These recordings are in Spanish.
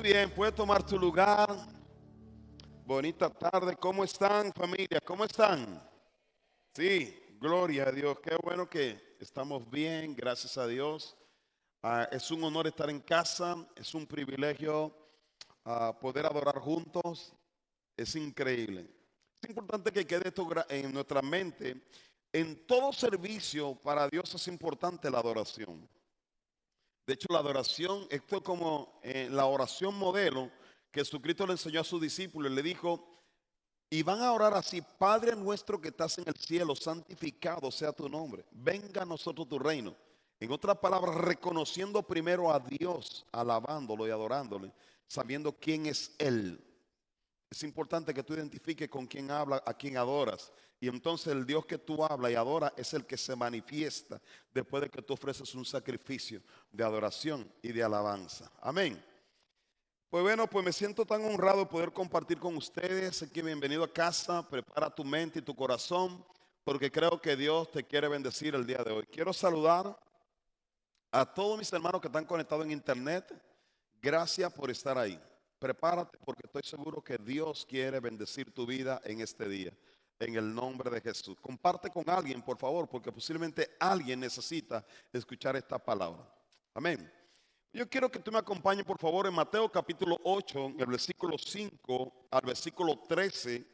bien, puede tomar tu lugar. Bonita tarde, ¿cómo están, familia? ¿Cómo están? Sí, gloria a Dios, qué bueno que estamos bien, gracias a Dios. Es un honor estar en casa, es un privilegio poder adorar juntos, es increíble. Es importante que quede esto en nuestra mente. En todo servicio para Dios es importante la adoración. De hecho, la adoración, esto es como la oración modelo que Jesucristo le enseñó a sus discípulos. Le dijo, y van a orar así: Padre nuestro que estás en el cielo, santificado sea tu nombre. Venga a nosotros tu reino. En otras palabras, reconociendo primero a Dios, alabándolo y adorándole, sabiendo quién es Él. Es importante que tú identifiques con quién hablas, a quién adoras. Y entonces el Dios que tú hablas y adoras es el que se manifiesta después de que tú ofreces un sacrificio de adoración y de alabanza. Amén. Pues bueno, pues me siento tan honrado de poder compartir con ustedes. Así que bienvenido a casa. Prepara tu mente y tu corazón, porque creo que Dios te quiere bendecir el día de hoy. Quiero saludar a todos mis hermanos que están conectados en internet. Gracias por estar ahí. Prepárate, porque estoy seguro que Dios quiere bendecir tu vida en este día, en el nombre de Jesús. Comparte con alguien, por favor, porque posiblemente alguien necesita escuchar esta palabra. Amén. Yo quiero que tú me acompañes, por favor, en Mateo capítulo 8, en el versículo 5 al versículo 13.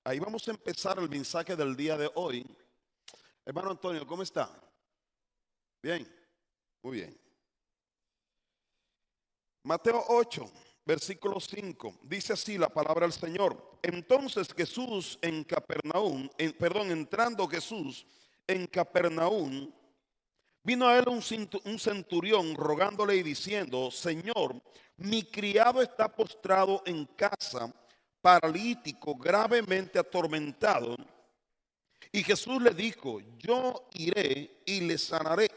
Ahí vamos a empezar el mensaje del día de hoy. Hermano Antonio, ¿cómo está? Bien, muy bien. Mateo 8, versículo 5, dice así la palabra del Señor. Entonces Jesús en Capernaum, entrando Jesús en Capernaum, vino a él un centurión rogándole y diciendo: Señor, mi criado está postrado en casa, paralítico, gravemente atormentado. Y Jesús le dijo: yo iré y le sanaré.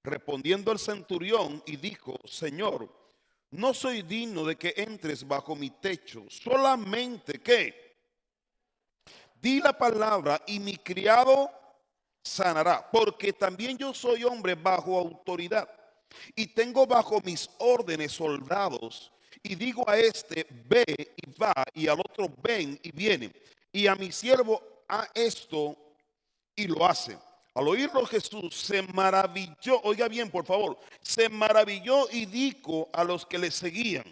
Respondiendo el centurión y dijo: Señor, no soy digno de que entres bajo mi techo, solamente que di la palabra y mi criado sanará, porque también yo soy hombre bajo autoridad y tengo bajo mis órdenes soldados, y digo a este: ve y va, y al otro: ven y viene, y a mi siervo: a esto, y lo hace. Al oírlo Jesús se maravilló, oiga bien por favor, se maravilló y dijo a los que le seguían.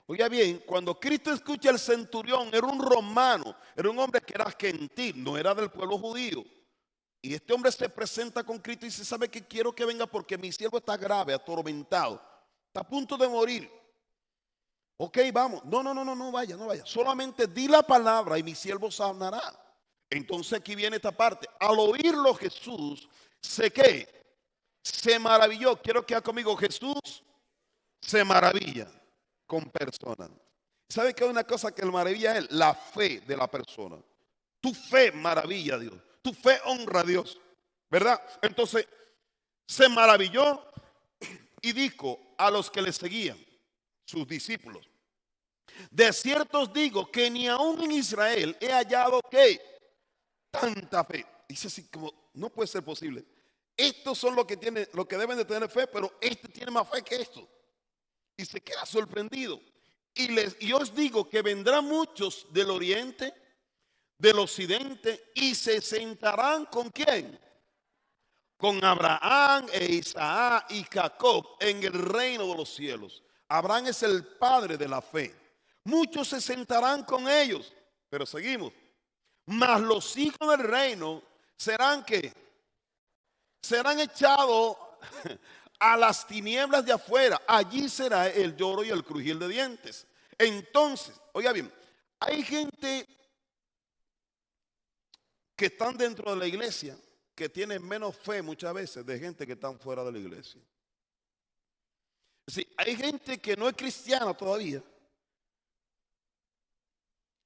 Oiga bien, cuando Cristo escucha al centurión, era un romano, era un hombre que era gentil, no era del pueblo judío. Y este hombre se presenta con Cristo y dice: ¿sabe qué? Quiero que venga porque mi siervo está grave, atormentado, está a punto de morir. Ok, vamos. No vaya, no vaya. Solamente di la palabra y mi siervo sanará. Entonces aquí viene esta parte. Al oírlo Jesús, se maravilló. Quiero que haga conmigo: Jesús se maravilla con personas. ¿Sabe qué es una cosa que el maravilla es? La fe de la persona. Tu fe maravilla a Dios. Tu fe honra a Dios, ¿verdad? Entonces se maravilló y dijo a los que le seguían, sus discípulos: de cierto os digo que ni aún en Israel he hallado tanta fe. Dice así como: no puede ser posible. Estos son los que deben de tener fe, pero este tiene más fe que esto. Y se queda sorprendido. Y os digo que vendrán muchos del oriente, del occidente, y se sentarán ¿con quién? Con Abraham e Isaac y Jacob en el reino de los cielos. Abraham es el padre de la fe. Muchos se sentarán con ellos, pero seguimos. Mas los hijos del reino serán serán echados a las tinieblas de afuera. Allí será el lloro y el crujir de dientes. Entonces, oiga bien, hay gente que están dentro de la iglesia que tienen menos fe muchas veces de gente que están fuera de la iglesia. Es decir, hay gente que no es cristiana todavía,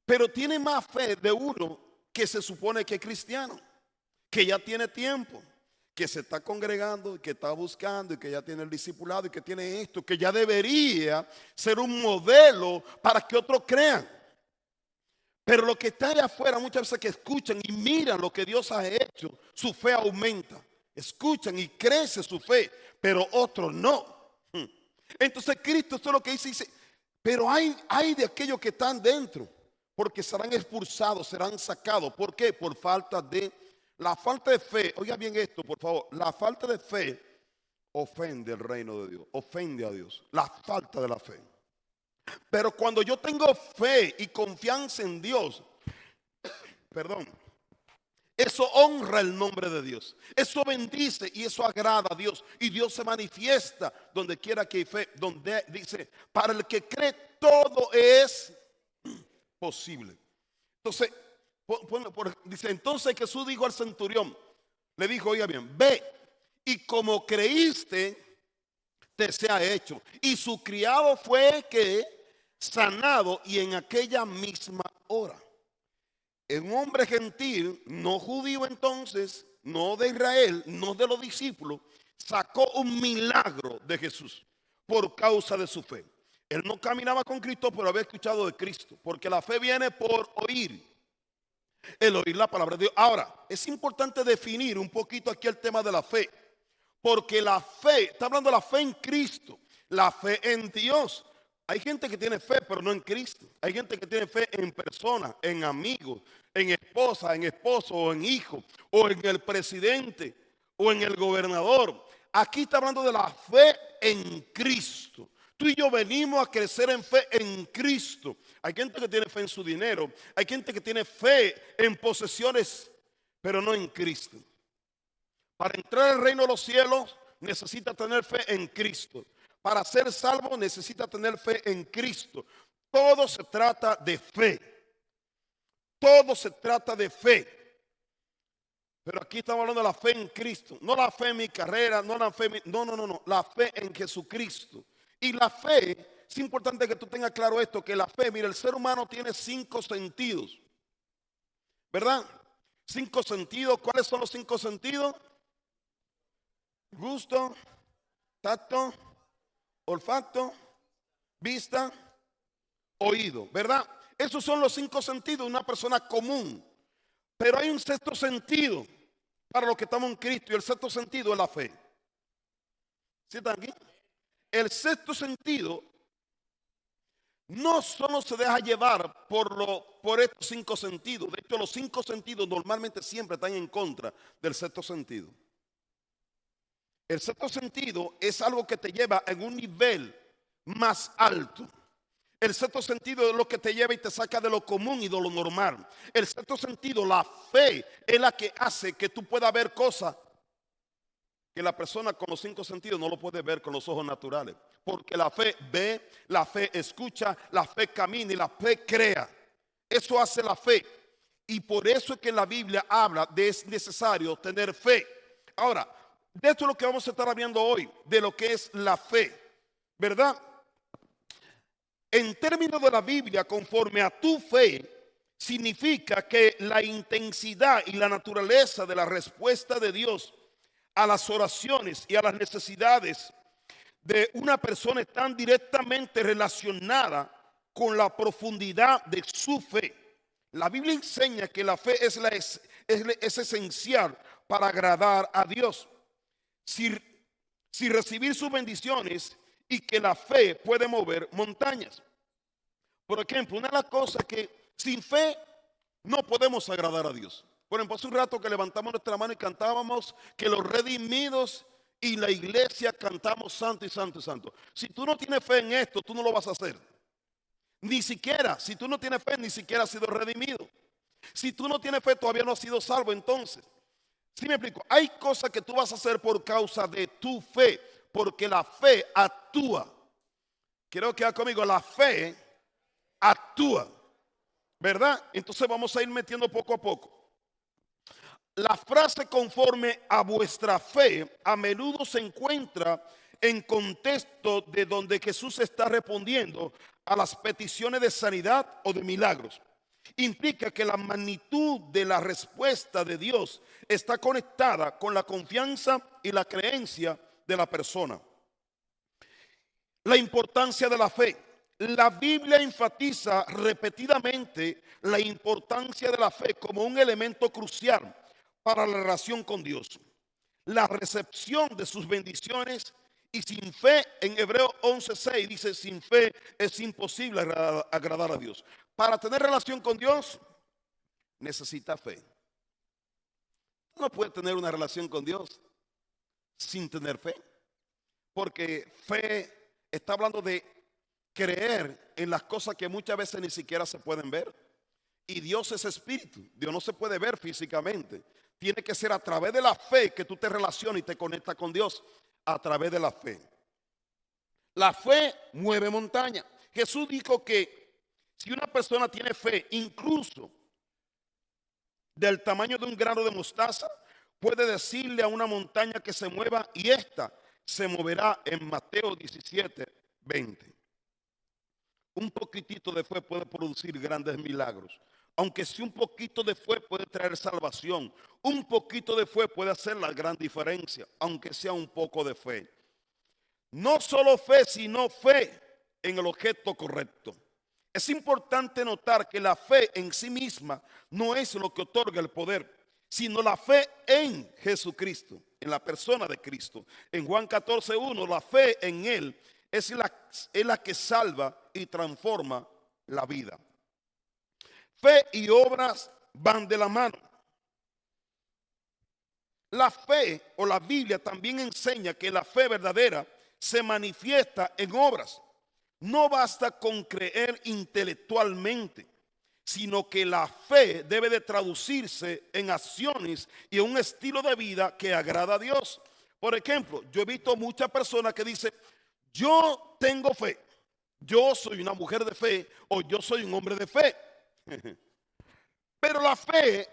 pero tiene más fe de uno que se supone que es cristiano, que ya tiene tiempo, que se está congregando y que está buscando y que ya tiene el discipulado y que tiene esto, que ya debería ser un modelo para que otros crean. Pero los que están allá afuera muchas veces que escuchan y miran lo que Dios ha hecho, su fe aumenta. Escuchan y crece su fe, pero otros no. Entonces Cristo, esto es lo que dice, pero hay de aquellos que están dentro, porque serán expulsados, serán sacados. ¿Por qué? Por falta de, la falta de fe. Oiga bien esto, por favor. La falta de fe ofende el reino de Dios, ofende a Dios. La falta de la fe. Pero cuando yo tengo fe y confianza en Dios, perdón, eso honra el nombre de Dios. Eso bendice y eso agrada a Dios. Y Dios se manifiesta donde quiera que hay fe. Donde dice, para el que cree todo es posible. Entonces, dice, entonces Jesús dijo al centurión, le dijo, oiga bien, ve y como creíste, te sea hecho. Y su criado fue que sanado y en aquella misma hora. Un hombre gentil, no judío entonces, no de Israel, no de los discípulos, sacó un milagro de Jesús por causa de su fe. Él no caminaba con Cristo, pero había escuchado de Cristo, porque la fe viene por oír, el oír la palabra de Dios. Ahora, es importante definir un poquito aquí el tema de la fe, porque la fe, está hablando de la fe en Cristo, la fe en Dios. Hay gente que tiene fe, pero no en Cristo. Hay gente que tiene fe en personas, en amigos, en esposa, en esposo, o en hijo, o en el presidente, o en el gobernador. Aquí está hablando de la fe en Cristo. Tú y yo venimos a crecer en fe en Cristo. Hay gente que tiene fe en su dinero. Hay gente que tiene fe en posesiones, pero no en Cristo. Para entrar al reino de los cielos necesita tener fe en Cristo. Para ser salvo necesita tener fe en Cristo. Todo se trata de fe. Todo se trata de fe. Pero aquí estamos hablando de la fe en Cristo. No la fe en mi carrera, no la fe en no. La fe en Jesucristo. Y la fe, es importante que tú tengas claro esto, que la fe, mira, el ser humano tiene 5 sentidos. ¿Verdad? 5 sentidos. ¿Cuáles son los 5 sentidos? Gusto, tacto, olfato, vista, oído, ¿verdad? Esos son los 5 sentidos de una persona común. Pero hay un sexto sentido para los que estamos en Cristo, y el sexto sentido es la fe. ¿Sí están aquí? El sexto sentido no solo se deja llevar por estos 5 sentidos. De hecho, los 5 sentidos normalmente siempre están en contra del sexto sentido. El sexto sentido es algo que te lleva en un nivel más alto. El sexto sentido es lo que te lleva y te saca de lo común y de lo normal. El sexto sentido, la fe, es la que hace que tú puedas ver cosas que la persona con los 5 sentidos no lo puede ver con los ojos naturales. Porque la fe ve, la fe escucha, la fe camina y la fe crea. Eso hace la fe. Y por eso es que la Biblia habla de es necesario tener fe. Ahora, de esto es lo que vamos a estar hablando hoy, de lo que es la fe, ¿verdad? En términos de la Biblia, conforme a tu fe, significa que la intensidad y la naturaleza de la respuesta de Dios a las oraciones y a las necesidades de una persona están directamente relacionadas con la profundidad de su fe. La Biblia enseña que la fe es esencial para agradar a Dios. Si recibir sus bendiciones y que la fe puede mover montañas. Por ejemplo, una de las cosas que sin fe no podemos agradar a Dios. Por ejemplo, hace un rato que levantamos nuestra mano y cantábamos que los redimidos y la iglesia cantamos santo y santo y santo. Si tú no tienes fe en esto, tú no lo vas a hacer. Ni siquiera, si tú no tienes fe, ni siquiera has sido redimido. Si tú no tienes fe, todavía no has sido salvo entonces. ¿Sí me explico? Hay cosas que tú vas a hacer por causa de tu fe, porque la fe actúa. Quiero que haga conmigo, la fe actúa, ¿verdad? Entonces vamos a ir metiendo poco a poco. La frase conforme a vuestra fe a menudo se encuentra en contexto de donde Jesús está respondiendo a las peticiones de sanidad o de milagros. Implica que la magnitud de la respuesta de Dios está conectada con la confianza y la creencia de la persona. La importancia de la fe. La Biblia enfatiza repetidamente la importancia de la fe como un elemento crucial para la relación con Dios, la recepción de sus bendiciones Y sin fe, en Hebreos 11:6 dice, sin fe es imposible agradar a Dios. Para tener relación con Dios, necesita fe. No puede tener una relación con Dios sin tener fe. Porque fe está hablando de creer en las cosas que muchas veces ni siquiera se pueden ver. Y Dios es espíritu. Dios no se puede ver físicamente. Tiene que ser a través de la fe que tú te relacionas y te conectas con Dios. A través de la fe. La fe mueve montaña. Jesús dijo que si una persona tiene fe, incluso del tamaño de un grano de mostaza, puede decirle a una montaña que se mueva y ésta se moverá, en Mateo 17:20. Un poquitito de fe puede producir grandes milagros. Aunque si un poquito de fe puede traer salvación, un poquito de fe puede hacer la gran diferencia, aunque sea un poco de fe. No solo fe, sino fe en el objeto correcto. Es importante notar que la fe en sí misma no es lo que otorga el poder, sino la fe en Jesucristo, en la persona de Cristo. En Juan 14:1, la fe en Él es la que salva y transforma la vida. Fe y obras van de la mano. La fe o la Biblia también enseña que la fe verdadera se manifiesta en obras. No basta con creer intelectualmente, sino que la fe debe de traducirse en acciones y en un estilo de vida que agrada a Dios. Por ejemplo, yo he visto muchas personas que dicen, yo tengo fe, yo soy una mujer de fe o yo soy un hombre de fe. Pero la fe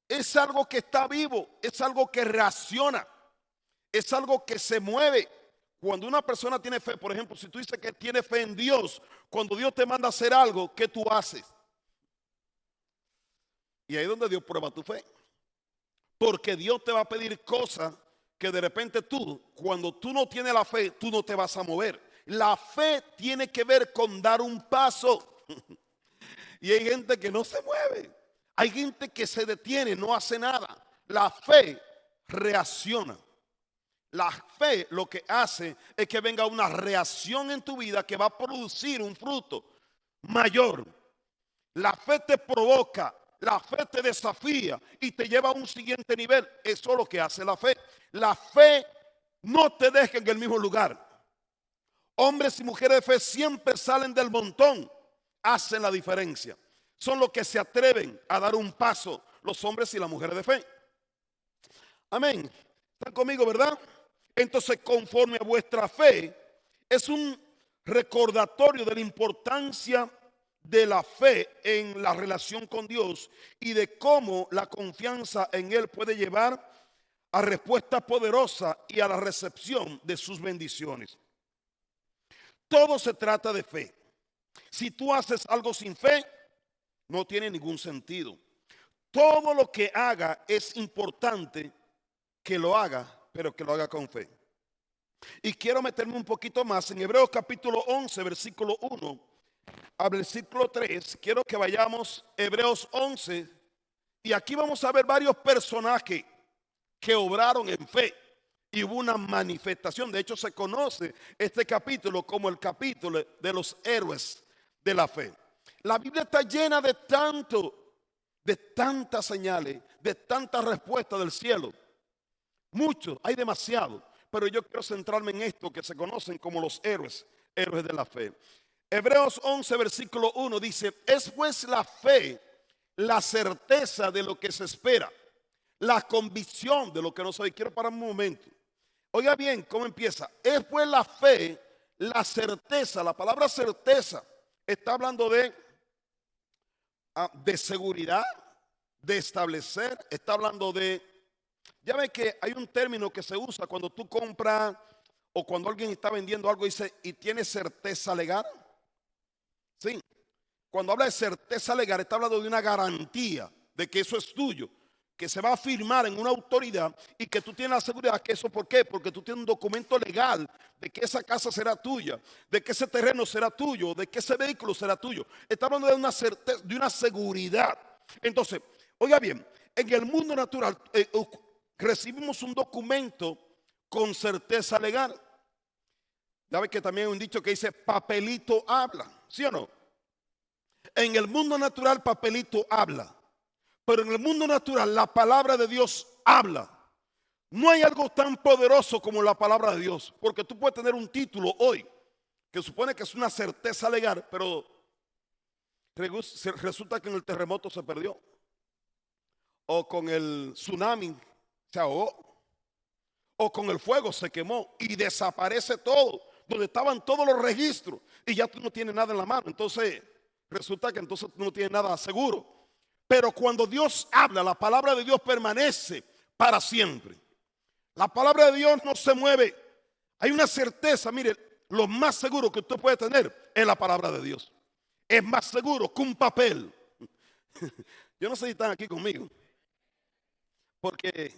es algo que está vivo, es algo que reacciona, es algo que se mueve. Cuando una persona tiene fe, por ejemplo, si tú dices que tiene fe en Dios, cuando Dios te manda a hacer algo, ¿qué tú haces? Y ahí es donde Dios prueba tu fe. Porque Dios te va a pedir cosas que de repente tú, cuando tú no tienes la fe, tú no te vas a mover. La fe tiene que ver con dar un paso. Y hay gente que no se mueve. Hay gente que se detiene, no hace nada. La fe reacciona. La fe lo que hace es que venga una reacción en tu vida que va a producir un fruto mayor. La fe te provoca, la fe te desafía y te lleva a un siguiente nivel. Eso es lo que hace la fe. La fe no te deja en el mismo lugar. Hombres y mujeres de fe siempre salen del montón, hacen la diferencia. Son los que se atreven a dar un paso, los hombres y las mujeres de fe. Amén. ¿Están conmigo, verdad? Entonces, conforme a vuestra fe, es un recordatorio de la importancia de la fe en la relación con Dios y de cómo la confianza en Él puede llevar a respuesta poderosa y a la recepción de sus bendiciones. Todo se trata de fe. Si tú haces algo sin fe, no tiene ningún sentido. Todo lo que haga es importante que lo haga, pero que lo haga con fe. Y quiero meterme un poquito más en Hebreos capítulo 11, versículo 1 al versículo 3. Quiero que vayamos Hebreos 11 y aquí vamos a ver varios personajes que obraron en fe y hubo una manifestación. De hecho, se conoce este capítulo como el capítulo de los héroes de la fe. La Biblia está llena de tantas señales, de tantas respuestas del cielo. Muchos, hay demasiado, pero yo quiero centrarme en esto que se conocen como los héroes de la fe. Hebreos 11, versículo 1 dice, es pues la fe, la certeza de lo que se espera, la convicción de lo que no se ve. Quiero parar un momento. Oiga bien, ¿cómo empieza? Es pues la fe, la certeza. La palabra certeza está hablando de seguridad, de establecer. Está hablando de, ya ve que hay un término que se usa cuando tú compras o cuando alguien está vendiendo algo y dice, ¿y tiene certeza legal? Sí. Cuando habla de certeza legal, está hablando de una garantía de que eso es tuyo, que se va a firmar en una autoridad y que tú tienes la seguridad que eso, ¿por qué? Porque tú tienes un documento legal de que esa casa será tuya, de que ese terreno será tuyo, de que ese vehículo será tuyo. Está hablando de una certeza, de una seguridad. Entonces, oiga bien, en el mundo natural recibimos un documento con certeza legal. ¿Sabe que también hay un dicho que dice papelito habla? ¿Sí o no? En el mundo natural papelito habla, pero en el mundo natural la palabra de Dios habla. No hay algo tan poderoso como la palabra de Dios, porque tú puedes tener un título hoy que supone que es una certeza legal, pero resulta que en el terremoto se perdió, o con el tsunami se ahogó, o con el fuego se quemó y desaparece todo, donde estaban todos los registros y ya tú no tienes nada en la mano. Entonces resulta que entonces tú no tienes nada seguro. Pero cuando Dios habla, la palabra de Dios permanece para siempre. La palabra de Dios no se mueve. Hay una certeza, mire, lo más seguro que usted puede tener es la palabra de Dios. Es más seguro que un papel. Yo no sé si están aquí conmigo, porque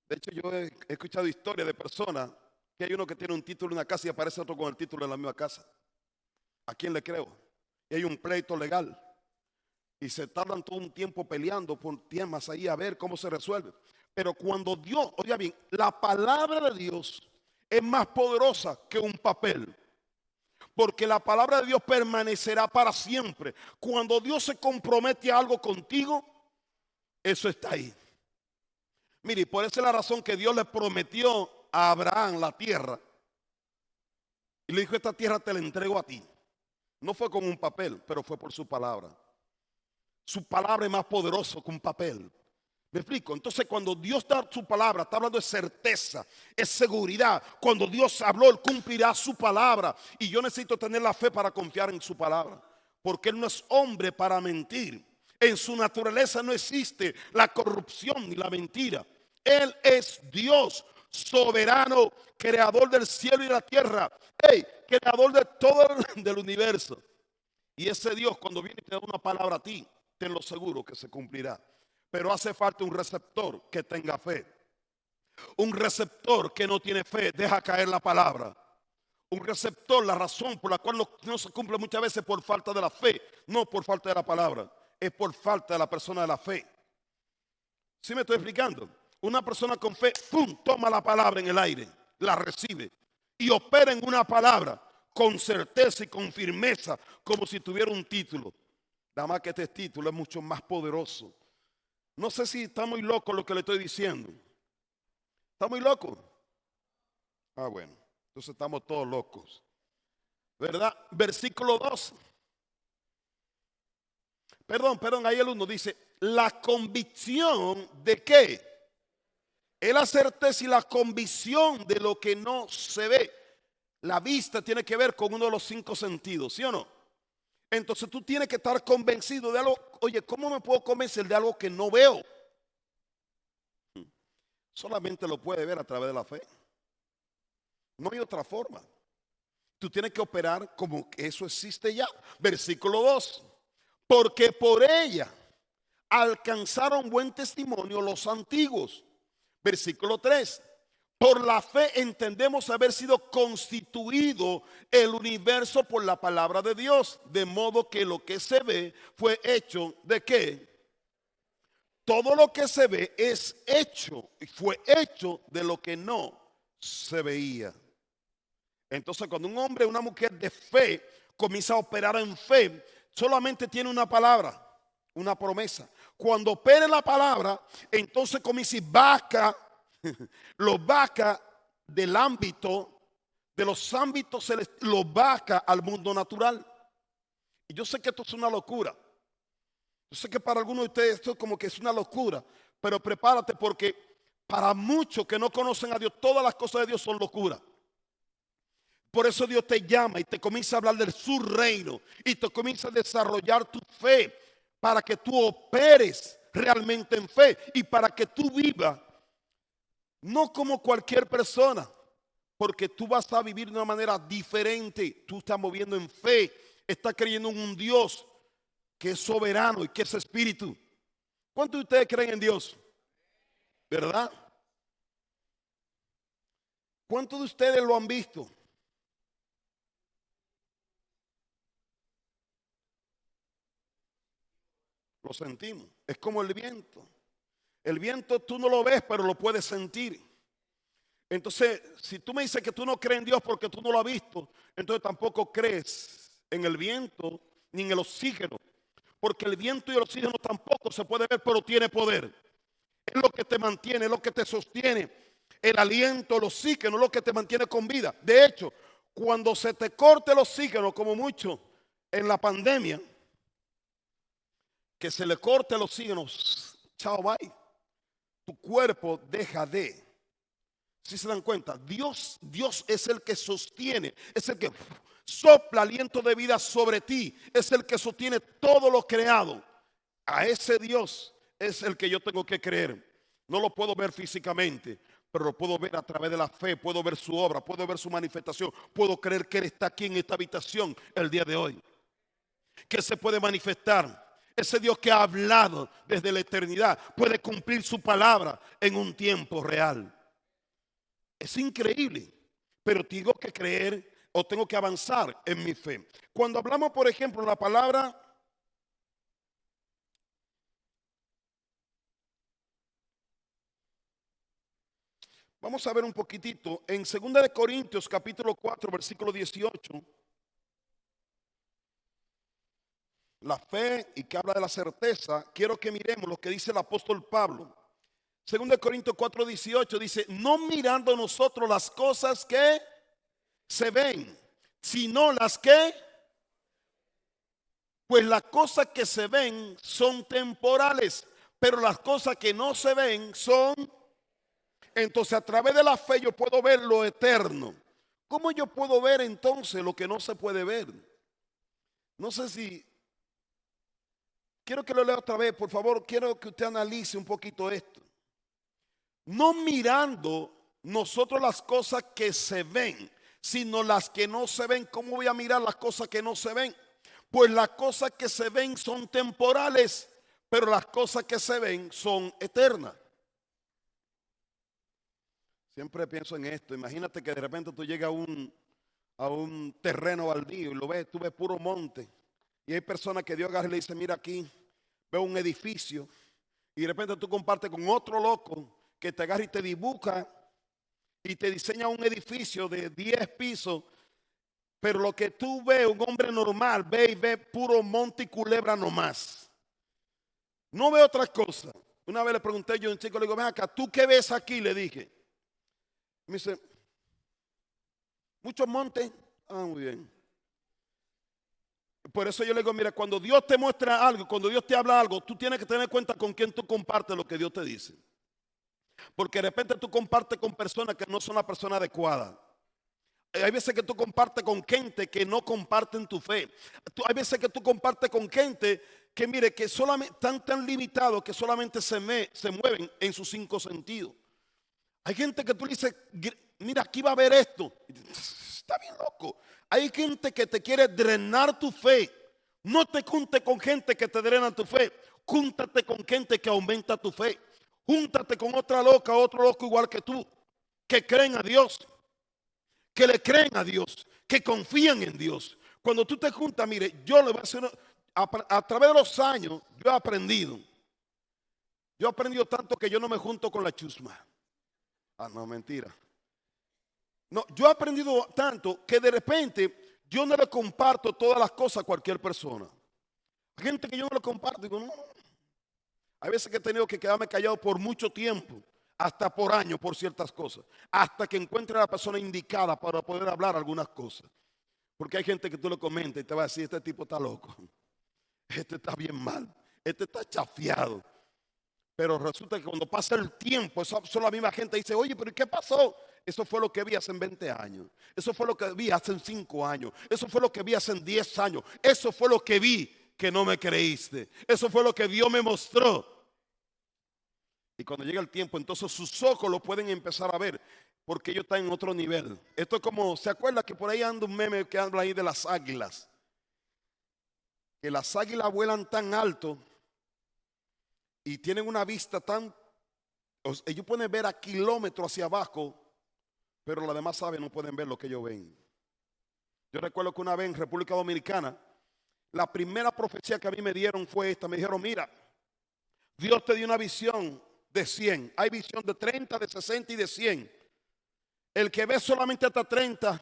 de hecho yo he escuchado historias de personas que hay uno que tiene un título en una casa y aparece otro con el título en la misma casa. ¿A quién le creo? Y hay un pleito legal y se tardan todo un tiempo peleando por temas ahí a ver cómo se resuelve. Pero cuando Dios, oiga bien, la palabra de Dios es más poderosa que un papel, porque la palabra de Dios permanecerá para siempre. Cuando Dios se compromete a algo contigo, eso está ahí. Mire, y por esa es la razón que Dios le prometió a Abraham la tierra. Y le dijo, esta tierra te la entrego a ti. No fue con un papel, pero fue por su palabra. Su palabra es más poderosa que un papel. ¿Me explico? Entonces cuando Dios da su palabra, está hablando de certeza, es seguridad. Cuando Dios habló, Él cumplirá su palabra. Y yo necesito tener la fe para confiar en su palabra. Porque Él no es hombre para mentir. En su naturaleza no existe la corrupción ni la mentira. Él es Dios soberano, creador del cielo y de la tierra. Hey, creador de todo el universo. Y ese Dios cuando viene y te da una palabra a ti, tenlo seguro que se cumplirá. Pero hace falta un receptor que tenga fe. Un receptor que no tiene fe deja caer la palabra. Un receptor, la razón por la cual no se cumple muchas veces por falta de la fe, no por falta de la palabra, es por falta de la persona de la fe. ¿Sí me estoy explicando? Una persona con fe, ¡pum!, toma la palabra en el aire, la recibe y opera en una palabra con certeza y con firmeza, como si tuviera un título. Nada más que este título es mucho más poderoso. No sé si está muy loco lo que le estoy diciendo. ¿Está muy loco? Ah, bueno, entonces estamos todos locos, ¿verdad? Versículo 2. Perdón, ahí el 1 dice, la convicción de qué. Es la certeza y la convicción de lo que no se ve. La vista tiene que ver con uno de los 5 sentidos, ¿sí o no? Entonces tú tienes que estar convencido de algo. Oye, ¿cómo me puedo convencer de algo que no veo? Solamente lo puede ver a través de la fe. No hay otra forma. Tú tienes que operar como que eso existe ya. Versículo 2. Porque por ella alcanzaron buen testimonio los antiguos. Versículo 3. Por la fe entendemos haber sido constituido el universo por la palabra de Dios, de modo que lo que se ve fue hecho ¿de qué? Todo lo que se ve es hecho y fue hecho de lo que no se veía. Entonces cuando un hombre o una mujer de fe comienza a operar en fe, solamente tiene una palabra, una promesa. Cuando opere la palabra, entonces comienza y vaca, lo vaca del ámbito, de los ámbitos celestiales, lo vaca al mundo natural. Y yo sé que esto es una locura. Yo sé que para algunos de ustedes esto como que es una locura, pero prepárate porque para muchos que no conocen a Dios, todas las cosas de Dios son locura. Por eso Dios te llama y te comienza a hablar de su reino y te comienza a desarrollar tu fe para que tú operes realmente en fe y para que tú vivas no como cualquier persona, porque tú vas a vivir de una manera diferente. Tú estás moviendo en fe, estás creyendo en un Dios que es soberano y que es espíritu. ¿Cuántos de ustedes creen en Dios? ¿Verdad? ¿Cuántos de ustedes lo han visto? Lo sentimos. Es como el viento. El viento tú no lo ves, pero lo puedes sentir. Entonces, si tú me dices que tú no crees en Dios porque tú no lo has visto, entonces tampoco crees en el viento ni en el oxígeno. Porque el viento y el oxígeno tampoco se puede ver, pero tiene poder. Es lo que te mantiene, es lo que te sostiene. El aliento, el oxígeno es lo que te mantiene con vida. De hecho, cuando se te corte el oxígeno, como mucho en la pandemia, que se le corte el oxígeno, chao, bye. Tu cuerpo deja de. Si se dan cuenta, Dios es el que sostiene, es el que sopla aliento de vida sobre ti, es el que sostiene todo lo creado. A ese Dios es el que yo tengo que creer. No lo puedo ver físicamente, pero lo puedo ver a través de la fe, puedo ver su obra, puedo ver su manifestación, puedo creer que Él está aquí en esta habitación el día de hoy, que se puede manifestar. Ese Dios que ha hablado desde la eternidad puede cumplir su palabra en un tiempo real. Es increíble, pero tengo que creer o tengo que avanzar en mi fe. Cuando hablamos, por ejemplo, la palabra, vamos a ver un poquitito en 2 Corintios capítulo 4 versículo 18. La fe y que habla de la certeza. Quiero que miremos lo que dice el apóstol Pablo. 2 Corintios 4, 18 dice: no mirando nosotros las cosas que se ven, sino las que, pues las cosas que se ven son temporales, pero las cosas que no se ven son. Entonces, a través de la fe yo puedo ver lo eterno. ¿Cómo yo puedo ver entonces lo que no se puede ver? No sé si, quiero que lo lea otra vez, por favor, quiero que usted analice un poquito esto. No mirando nosotros las cosas que se ven, sino las que no se ven. ¿Cómo voy a mirar las cosas que no se ven? Pues las cosas que se ven son temporales, pero las cosas que se ven son eternas. Siempre pienso en esto. Imagínate que de repente tú llegas a un terreno baldío y lo ves, tú ves puro monte. Y hay personas que Dios agarra y le dice: mira aquí, veo un edificio. Y de repente tú compartes con otro loco que te agarra y te dibuja y te diseña un edificio de 10 pisos. Pero lo que tú ves, un hombre normal, ve y ve puro monte y culebra nomás. No ve otra cosa. Una vez le pregunté yo a un chico, le digo: ven acá, ¿tú qué ves aquí? Le dije. Me dice: muchos montes. Ah, muy bien. Por eso yo le digo: mira, cuando Dios te muestra algo, cuando Dios te habla algo, tú tienes que tener en cuenta con quién tú compartes lo que Dios te dice. Porque de repente tú compartes con personas que no son la persona adecuada. Hay veces que tú compartes con gente que no comparten tu fe. Hay veces que tú compartes con gente que, mire, que solamente están tan limitados que solamente se mueven en sus 5 sentidos. Hay gente que tú le dices: mira, aquí va a haber esto. Está bien loco. Hay gente que te quiere drenar tu fe. No te juntes con gente que te drena tu fe. Júntate con gente que aumenta tu fe. Júntate con otra loca, otro loco igual que tú, que creen a Dios, que le creen a Dios, que confían en Dios. Cuando tú te juntas, mire, yo le voy a hacer a través de los años, yo he aprendido. Yo he aprendido tanto que yo no me junto con la chusma. Ah, no, mentira. No, yo he aprendido tanto que de repente yo no le comparto todas las cosas a cualquier persona. Hay gente que yo no le comparto, digo, no. Hay veces que he tenido que quedarme callado por mucho tiempo, hasta por años, por ciertas cosas, hasta que encuentre a la persona indicada para poder hablar algunas cosas. Porque hay gente que tú le comentas y te va a decir: este tipo está loco, este está bien mal, este está chafiado. Pero resulta que cuando pasa el tiempo, esa son la misma gente dice: oye, pero ¿qué pasó? Eso fue lo que vi hace 20 años. Eso fue lo que vi hace 5 años. Eso fue lo que vi hace 10 años. Eso fue lo que vi que no me creíste. Eso fue lo que Dios me mostró. Y cuando llega el tiempo, entonces sus ojos lo pueden empezar a ver, porque ellos están en otro nivel. Esto es como, ¿se acuerda que por ahí anda un meme que habla ahí de las águilas? Que las águilas vuelan tan alto y tienen una vista tan, ellos pueden ver a kilómetros hacia abajo, pero las demás aves no pueden ver lo que ellos ven. Yo recuerdo que una vez en República Dominicana, la primera profecía que a mí me dieron fue esta. Me dijeron: mira, Dios te dio una visión de 100. Hay visión de 30, de 60 y de 100. El que ve solamente hasta 30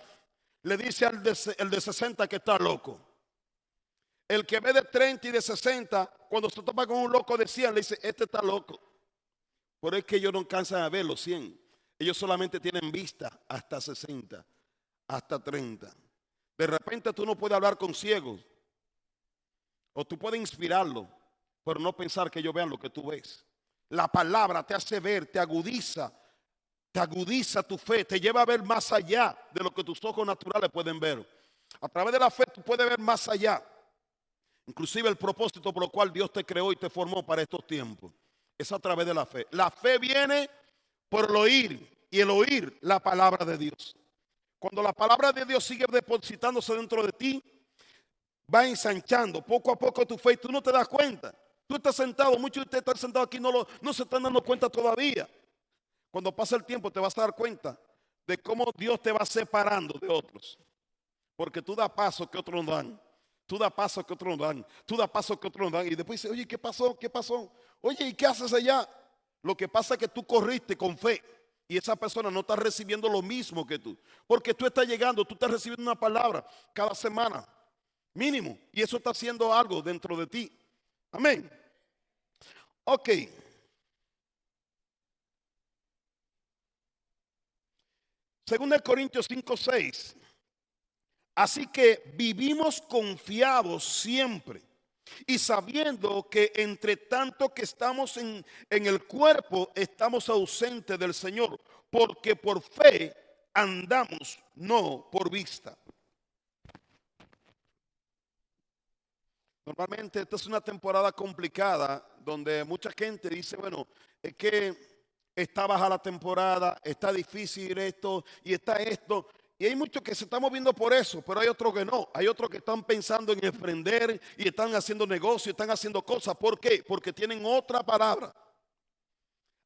le dice el de 60 que está loco. El que ve de 30 y de 60, cuando se topa con un loco de 100, le dice, este está loco. Pero es que ellos no alcanzan a ver los 100. Ellos solamente tienen vista hasta 60, hasta 30. De repente tú no puedes hablar con ciegos. O tú puedes inspirarlo, pero no pensar que ellos vean lo que tú ves. La palabra te hace ver, te agudiza tu fe, te lleva a ver más allá de lo que tus ojos naturales pueden ver. A través de la fe tú puedes ver más allá. Inclusive el propósito por el cual Dios te creó y te formó para estos tiempos es a través de la fe. La fe viene por el oír y el oír la palabra de Dios. Cuando la palabra de Dios sigue depositándose dentro de ti, va ensanchando poco a poco tu fe y tú no te das cuenta. Tú estás sentado, muchos de ustedes están sentados aquí, no se están dando cuenta todavía. Cuando pasa el tiempo te vas a dar cuenta de cómo Dios te va separando de otros. Porque tú das paso que otros no dan. Tú das paso que otros no dan. Tú das paso que otros no dan. Y después dices, oye, ¿qué pasó? ¿Qué pasó? Oye, ¿y qué haces allá? Lo que pasa es que tú corriste con fe. Y esa persona no está recibiendo lo mismo que tú. Porque tú estás llegando, tú estás recibiendo una palabra cada semana. Mínimo. Y eso está haciendo algo dentro de ti. Amén. Ok. Según de Corintios 5:6. Así que vivimos confiados siempre y sabiendo que entre tanto que estamos en el cuerpo, estamos ausentes del Señor, porque por fe andamos, no por vista. Normalmente esta es una temporada complicada donde mucha gente dice, bueno, es que está baja la temporada, está difícil esto y está esto. Y hay muchos que se están moviendo por eso, pero hay otros que no. Hay otros que están pensando en emprender y están haciendo negocios, están haciendo cosas. ¿Por qué? Porque tienen otra palabra.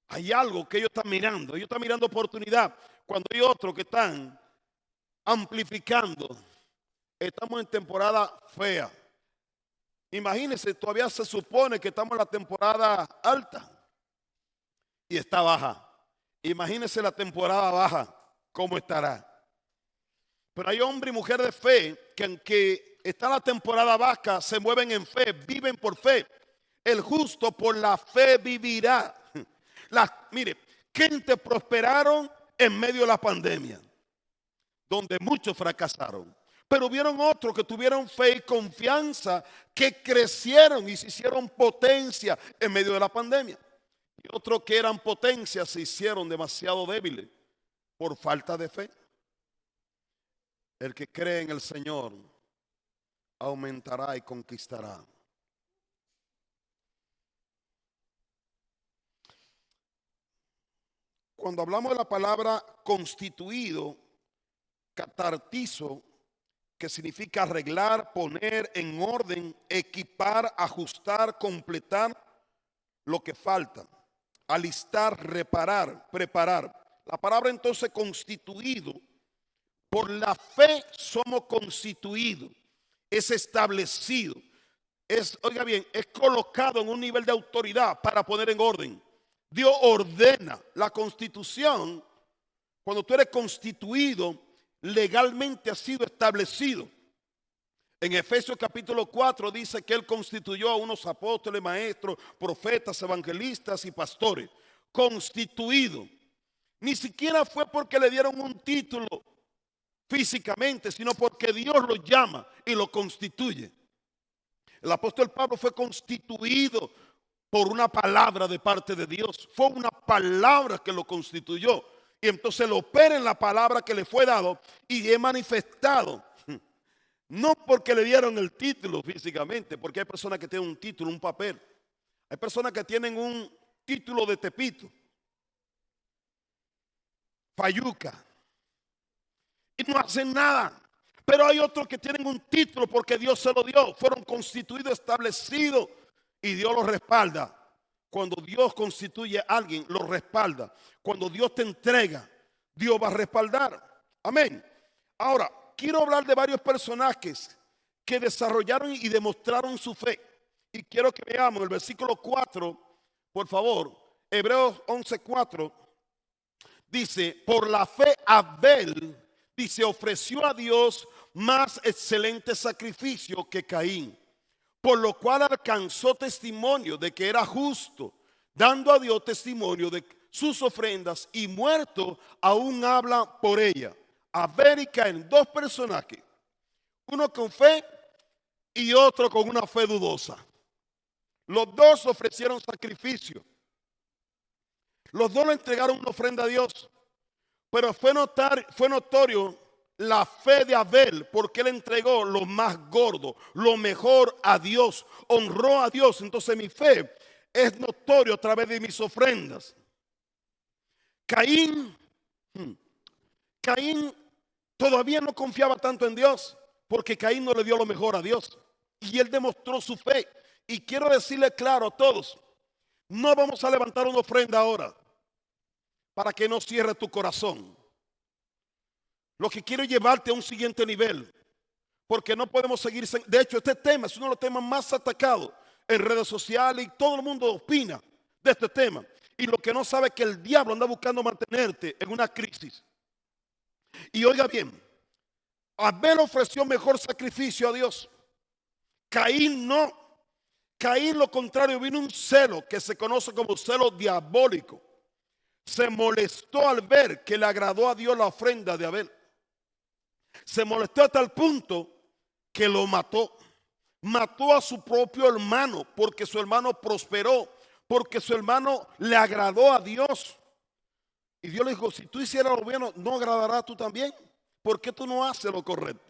Hay algo que ellos están mirando oportunidad. Cuando hay otros que están amplificando. Estamos en temporada fea. Imagínense, todavía se supone que estamos en la temporada alta y está baja. Imagínense la temporada baja, ¿cómo estará? Pero hay hombre y mujer de fe que aunque está en la temporada baja, se mueven en fe, viven por fe. El justo por la fe vivirá. Mire, gente prosperaron en medio de la pandemia, donde muchos fracasaron. Pero hubieron otros que tuvieron fe y confianza, que crecieron y se hicieron potencia en medio de la pandemia. Y otros que eran potencia se hicieron demasiado débiles por falta de fe. El que cree en el Señor aumentará y conquistará. Cuando hablamos de la palabra constituido, catartizo, que significa arreglar, poner en orden, equipar, ajustar, completar lo que falta, alistar, reparar, preparar. La palabra entonces constituido, por la fe somos constituidos, es establecido, oiga bien, es colocado en un nivel de autoridad para poner en orden. Dios ordena la constitución. Cuando tú eres constituido, legalmente ha sido establecido. En Efesios capítulo 4 dice que Él constituyó a unos apóstoles, maestros, profetas, evangelistas y pastores. Constituido. Ni siquiera fue porque le dieron un título físicamente, sino porque Dios lo llama y lo constituye. El apóstol Pablo fue constituido por una palabra de parte de Dios. Fue una palabra que lo constituyó. Y entonces lo opera en la palabra que le fue dado y es manifestado. No porque le dieron el título físicamente, porque hay personas que tienen un título, un papel. Hay personas que tienen un título de Tepito, Fayuca, y no hacen nada. Pero hay otros que tienen un título porque Dios se lo dio. Fueron constituidos, establecidos y Dios los respalda. Cuando Dios constituye a alguien, lo respalda. Cuando Dios te entrega, Dios va a respaldar. Amén. Ahora, quiero hablar de varios personajes que desarrollaron y demostraron su fe. Y quiero que veamos el versículo 4, por favor. Hebreos 11:4 Dice, por la fe Abel, dice, ofreció a Dios más excelente sacrificio que Caín, por lo cual alcanzó testimonio de que era justo, dando a Dios testimonio de sus ofrendas, y muerto aún habla por ella. Abel y Caín, dos personajes, uno con fe y otro con una fe dudosa. Los dos ofrecieron sacrificio. Los dos le entregaron una ofrenda a Dios. Pero fue notorio la fe de Abel, porque él entregó lo más gordo, lo mejor a Dios, honró a Dios. Entonces mi fe es notorio a través de mis ofrendas. Caín, Caín todavía no confiaba tanto en Dios, porque Caín no le dio lo mejor a Dios. Y él demostró su fe. Y quiero decirle claro a todos, no vamos a levantar una ofrenda ahora para que no cierre tu corazón. Lo que quiero es llevarte a un siguiente nivel, porque no podemos seguir. De hecho, este tema es uno de los temas más atacados en redes sociales y todo el mundo opina de este tema. Y lo que no sabe es que el diablo anda buscando mantenerte en una crisis. Y oiga bien, Abel ofreció mejor sacrificio a Dios. Caín no. Caín lo contrario, vino un celo que se conoce como celo diabólico. Se molestó al ver que le agradó a Dios la ofrenda de Abel. Se molestó hasta el punto que lo mató. Mató a su propio hermano porque su hermano prosperó, porque su hermano le agradó a Dios. Y Dios le dijo, si tú hicieras lo bueno, ¿no agradarás tú también? ¿Por qué tú no haces lo correcto?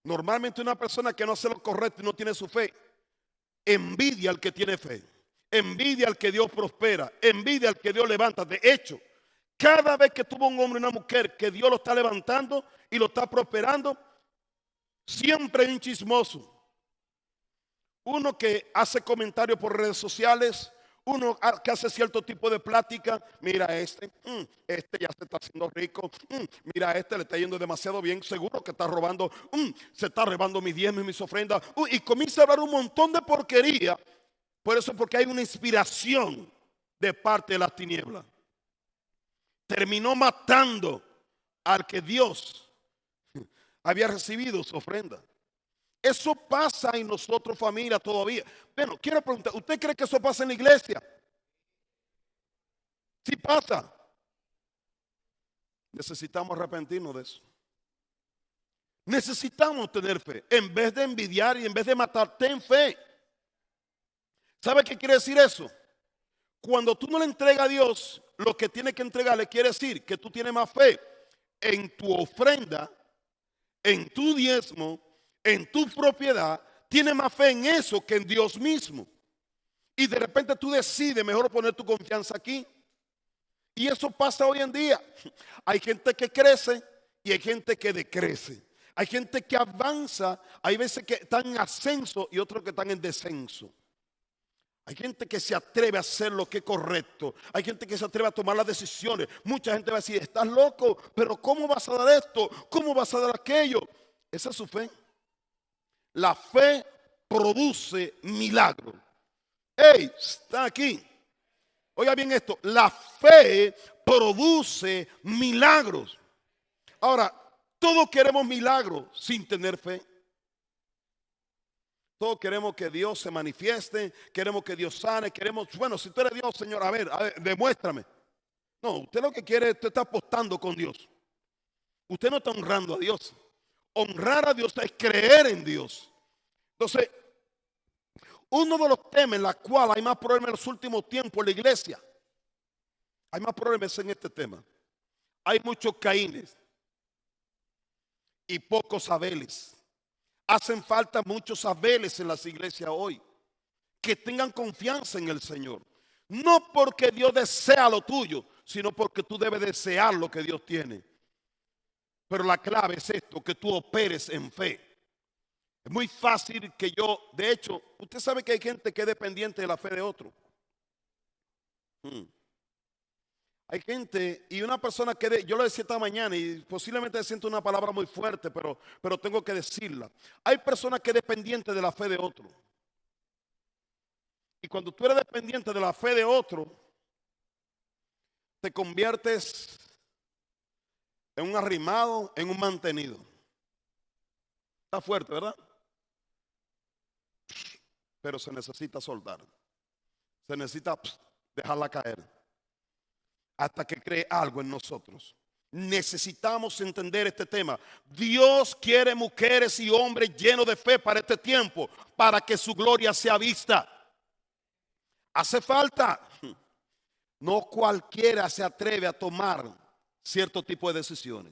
Normalmente una persona que no hace lo correcto y no tiene su fe, envidia al que tiene fe, envidia al que Dios prospera, envidia al que Dios levanta. De hecho, cada vez que tuvo un hombre y una mujer que Dios lo está levantando y lo está prosperando, siempre hay un chismoso. Uno que hace comentarios por redes sociales, uno que hace cierto tipo de plática. Mira este ya se está haciendo rico. Mira este le está yendo demasiado bien. Seguro que está robando, se está robando mis diezmos y mis ofrendas. Y comienza a hablar un montón de porquería. Por eso, porque hay una inspiración de parte de las tinieblas. Terminó matando al que Dios había recibido su ofrenda. Eso pasa en nosotros, familia, todavía. Bueno, quiero preguntar, ¿usted cree que eso pasa en la iglesia? Sí pasa. Necesitamos arrepentirnos de eso. Necesitamos tener fe. En vez de envidiar y en vez de matar, ten fe. ¿Sabe qué quiere decir eso? Cuando tú no le entregas a Dios lo que tiene que entregarle, quiere decir que tú tienes más fe en tu ofrenda, en tu diezmo, en tu propiedad. Tienes más fe en eso que en Dios mismo. Y de repente tú decides mejor poner tu confianza aquí. Y eso pasa hoy en día. Hay gente que crece y hay gente que decrece. Hay gente que avanza, hay veces que están en ascenso y otros que están en descenso. Hay gente que se atreve a hacer lo que es correcto. Hay gente que se atreve a tomar las decisiones. Mucha gente va a decir, estás loco, pero ¿cómo vas a dar esto? ¿Cómo vas a dar aquello? Esa es su fe. La fe produce milagros. ¡Ey! Está aquí. Oiga bien esto. La fe produce milagros. Ahora, todos queremos milagros sin tener fe. Todos queremos que Dios se manifieste, queremos que Dios sane, queremos, bueno, si tú eres Dios, Señor, a ver, demuéstrame. No, usted lo que quiere, usted está apostando con Dios. Usted no está honrando a Dios. Honrar a Dios es creer en Dios. Entonces, uno de los temas en los cuales hay más problemas en los últimos tiempos en la iglesia, hay más problemas en este tema. Hay muchos Caínes y pocos Abeles. Hacen falta muchos Abeles en las iglesias hoy que tengan confianza en el Señor. No porque Dios desea lo tuyo, sino porque tú debes desear lo que Dios tiene. Pero la clave es esto, que tú operes en fe. Es muy fácil que de hecho, usted sabe que hay gente que es dependiente de la fe de otro. Hay gente y una persona que yo lo decía esta mañana y posiblemente siento una palabra muy fuerte, pero tengo que decirla. Hay personas que son dependientes de la fe de otro. Y cuando tú eres dependiente de la fe de otro, te conviertes en un arrimado, en un mantenido. Está fuerte, ¿verdad? Pero se necesita soltar. Se necesita dejarla caer hasta que cree algo en nosotros. Necesitamos entender este tema. Dios quiere mujeres y hombres llenos de fe para este tiempo, para que su gloria sea vista. Hace falta. No cualquiera se atreve a tomar cierto tipo de decisiones.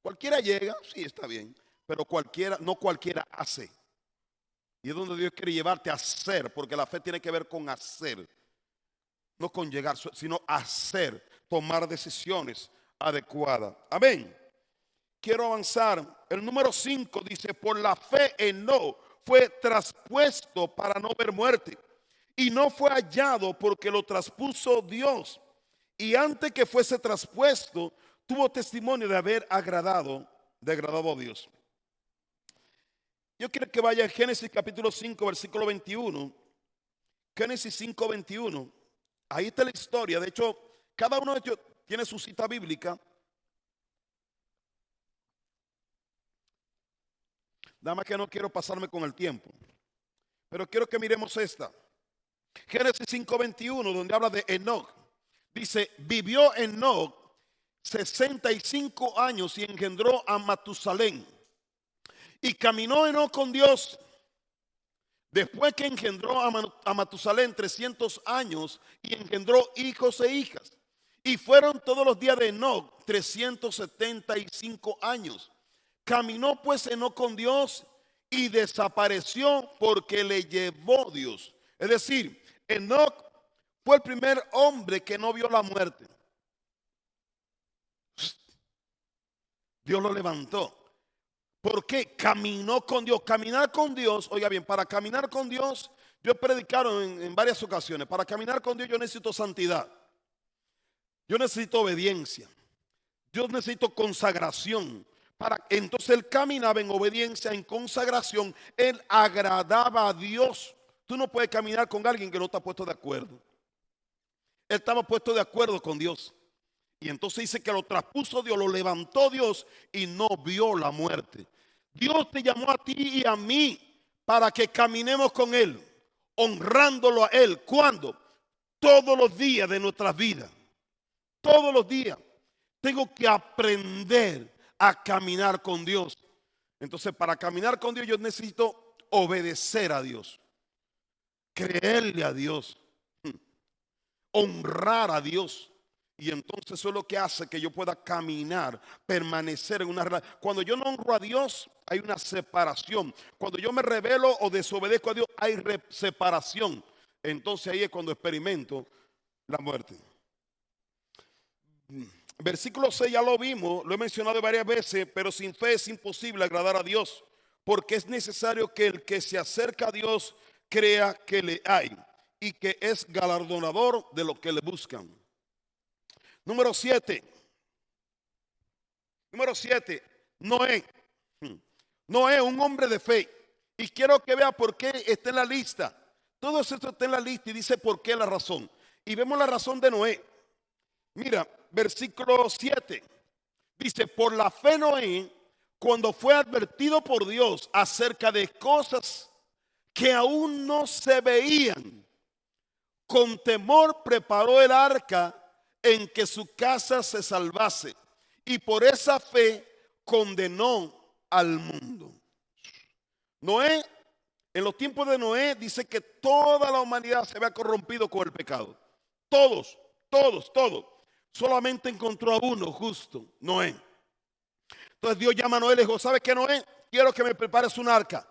Cualquiera llega, sí, está bien, pero no cualquiera hace. Y es donde Dios quiere llevarte a hacer, porque la fe tiene que ver con hacer, no con llegar, sino hacer, tomar decisiones adecuadas. Amén. Quiero avanzar. El número 5 dice: por la fe Enoc fue traspuesto para no ver muerte, y no fue hallado porque lo traspuso Dios. Y antes que fuese traspuesto, tuvo testimonio de haber agradado a Dios. Yo quiero que vaya a Génesis capítulo 5, versículo 21. Génesis 5, 21. Ahí está la historia. De hecho, cada uno de ellos tiene su cita bíblica. Nada más que no quiero pasarme con el tiempo, pero quiero que miremos esta. Génesis 5, 21, donde habla de Enoc. Dice: vivió Enoc 65 años y engendró a Matusalén. Y caminó Enoc con Dios. Después que engendró a Matusalén 300 años y engendró hijos e hijas. Y fueron todos los días de Enoc 375 años. Caminó pues Enoc con Dios y desapareció porque le llevó Dios. Es decir, Enoc fue el primer hombre que no vio la muerte. Dios lo levantó. ¿Por qué? Caminó con Dios. Caminar con Dios, oiga bien, para caminar con Dios, yo he predicado en varias ocasiones. Para caminar con Dios yo necesito santidad. Yo necesito obediencia. Yo necesito consagración. Entonces él caminaba en obediencia, en consagración. Él agradaba a Dios. Tú no puedes caminar con alguien que no está puesto de acuerdo. Él estaba puesto de acuerdo con Dios. Y entonces dice que lo traspuso Dios, lo levantó Dios y no vio la muerte. Dios te llamó a ti y a mí para que caminemos con Él, honrándolo a Él. ¿Cuándo? Todos los días de nuestras vidas. Todos los días. Tengo que aprender a caminar con Dios. Entonces, para caminar con Dios yo necesito obedecer a Dios, creerle a Dios, honrar a Dios. Y entonces eso es lo que hace que yo pueda caminar, permanecer en una relación. Cuando yo no honro a Dios, hay una separación. Cuando yo me rebelo o desobedezco a Dios, hay separación. Entonces ahí es cuando experimento la muerte. Versículo 6 ya lo vimos, lo he mencionado varias veces, pero sin fe es imposible agradar a Dios, porque es necesario que el que se acerca a Dios crea que le hay y que es galardonador de los que le buscan. Número 7. Noé. Noé, un hombre de fe. Y quiero que vea por qué está en la lista. Todo esto está en la lista y dice por qué la razón. Y vemos la razón de Noé. Mira, versículo 7. Dice: por la fe Noé, cuando fue advertido por Dios acerca de cosas que aún no se veían, con temor preparó el arca en que su casa se salvase, y por esa fe condenó al mundo. Noé, en los tiempos de Noé, dice que toda la humanidad se había corrompido con el pecado. Todos. Solamente encontró a uno justo, Noé. Entonces Dios llama a Noé y le dijo: ¿sabes qué, Noé? Quiero que me prepares un arca.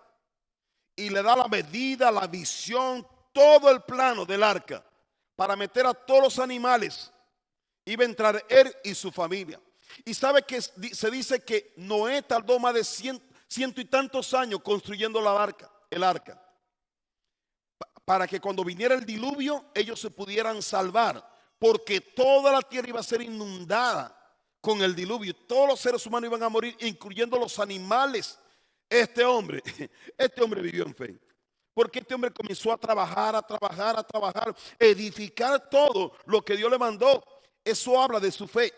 Y le da la medida, la visión, todo el plano del arca para meter a todos los animales. Iba a entrar él y su familia. Y sabe que se dice que Noé tardó más de ciento y tantos años construyendo el arca, para que cuando viniera el diluvio ellos se pudieran salvar, porque toda la tierra iba a ser inundada con el diluvio. Todos los seres humanos iban a morir, incluyendo los animales. Este hombre vivió en fe, porque este hombre comenzó a trabajar, edificar todo lo que Dios le mandó. eso habla de su fe.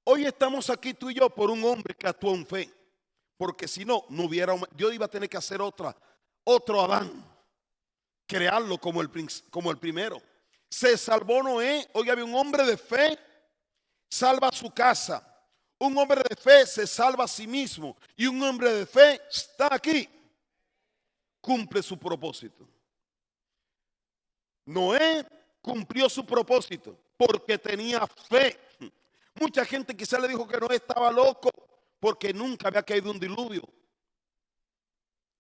Hoy estamos aquí tú y yo por un hombre que actuó en fe. Porque si no, no hubiera, Dios iba a tener que hacer otro Adán. Crearlo como el primero. Se salvó Noé. Hoy había un hombre de fe, salva su casa. Un hombre de fe se salva a sí mismo. Y un hombre de fe está aquí, cumple su propósito. Noé cumplió su propósito porque tenía fe. Mucha gente quizá le dijo que Noé estaba loco porque nunca había caído un diluvio.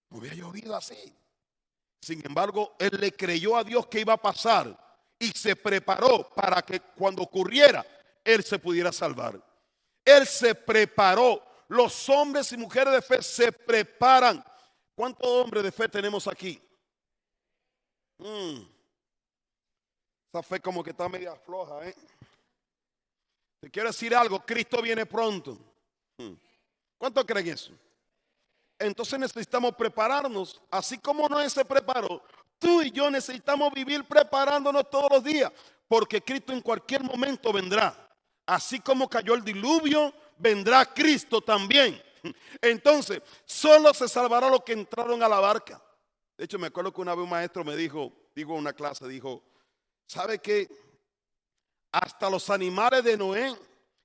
No había llovido así. Sin embargo, él le creyó a Dios que iba a pasar y se preparó para que cuando ocurriera, él se pudiera salvar. Él se preparó. Los hombres y mujeres de fe se preparan. ¿Cuántos hombres de fe tenemos aquí? Esa fe como que está media floja, ¿eh? Te quiero decir algo, Cristo viene pronto. ¿Cuántos creen eso? Entonces necesitamos prepararnos, así como Noé se preparó. Tú y yo necesitamos vivir preparándonos todos los días, porque Cristo en cualquier momento vendrá. Así como cayó el diluvio, vendrá Cristo también. Entonces, solo se salvará los que entraron a la barca. De hecho, me acuerdo que una vez un maestro me dijo en una clase, dijo, ¿sabe qué? Hasta los animales de Noé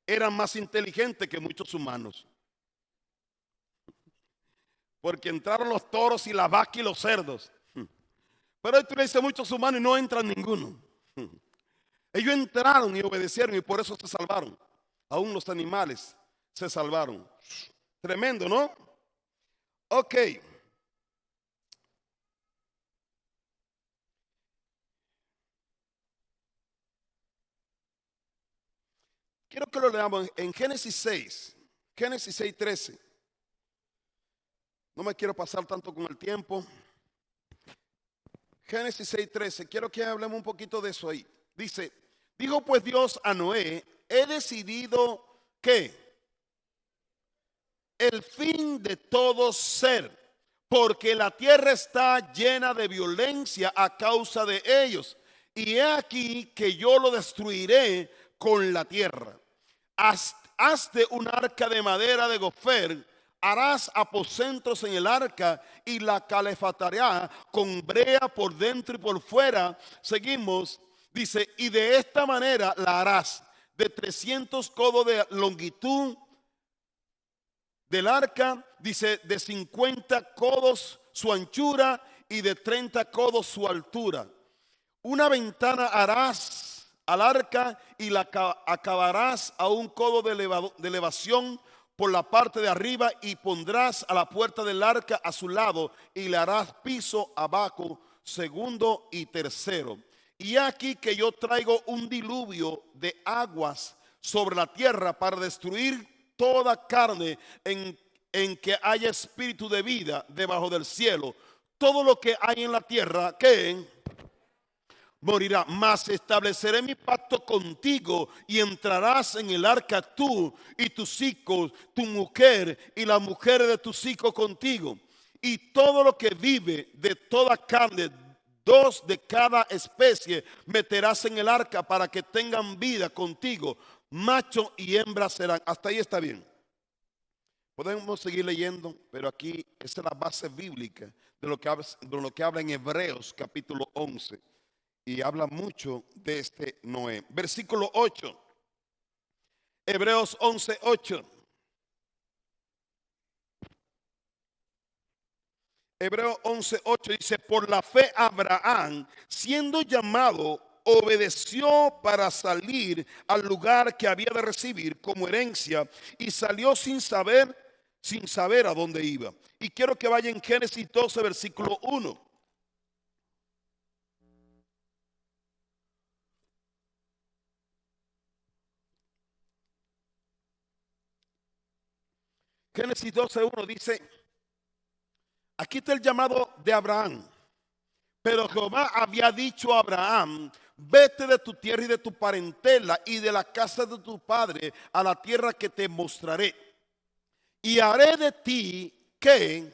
eran más inteligentes que muchos humanos. Porque entraron los toros y la vaca y los cerdos. Pero hoy tú le dices muchos humanos y no entran ninguno. Ellos entraron y obedecieron y por eso se salvaron. Aún los animales se salvaron. Tremendo, ¿no? Ok. Quiero que lo leamos en Génesis 6. Génesis 6:13. No me quiero pasar tanto con el tiempo. Génesis 6:13. Quiero que hablemos un poquito de eso ahí. Dice, dijo pues Dios a Noé, he decidido que el fin de todo ser, porque la tierra está llena de violencia a causa de ellos. Y he aquí que yo lo destruiré con la tierra. Hazte un arca de madera de gofer, harás aposentos en el arca y la calefactará con brea por dentro y por fuera. Seguimos, dice, y de esta manera la harás de 300 codos de longitud del arca, dice, de 50 codos su anchura y de 30 codos su altura. Una ventana harás al arca y la acabarás a un codo de elevación por la parte de arriba y pondrás a la puerta del arca a su lado y le harás piso abajo, segundo y tercero. Y aquí que yo traigo un diluvio de aguas sobre la tierra para destruir toda carne en que haya espíritu de vida debajo del cielo. Todo lo que hay en la tierra, ¿qué? Morirá, mas estableceré mi pacto contigo y entrarás en el arca tú y tus hijos, tu mujer y la mujer de tus hijos contigo. Y todo lo que vive de toda carne, 2 de cada especie, meterás en el arca para que tengan vida contigo. Macho y hembra serán. Hasta ahí está bien. Podemos seguir leyendo, pero aquí esa es la base bíblica de lo que habla en Hebreos capítulo 11. Y habla mucho de este Noé. Versículo 8. Hebreos 11:8. Hebreos 11:8 dice, por la fe Abraham, siendo llamado, obedeció para salir al lugar que había de recibir como herencia y salió sin saber a dónde iba. Y quiero que vaya en Génesis 12, versículo 1. Génesis 12:1 dice, aquí está el llamado de Abraham. Pero Jehová había dicho a Abraham, vete de tu tierra y de tu parentela y de la casa de tu padre a la tierra que te mostraré. Y haré de ti que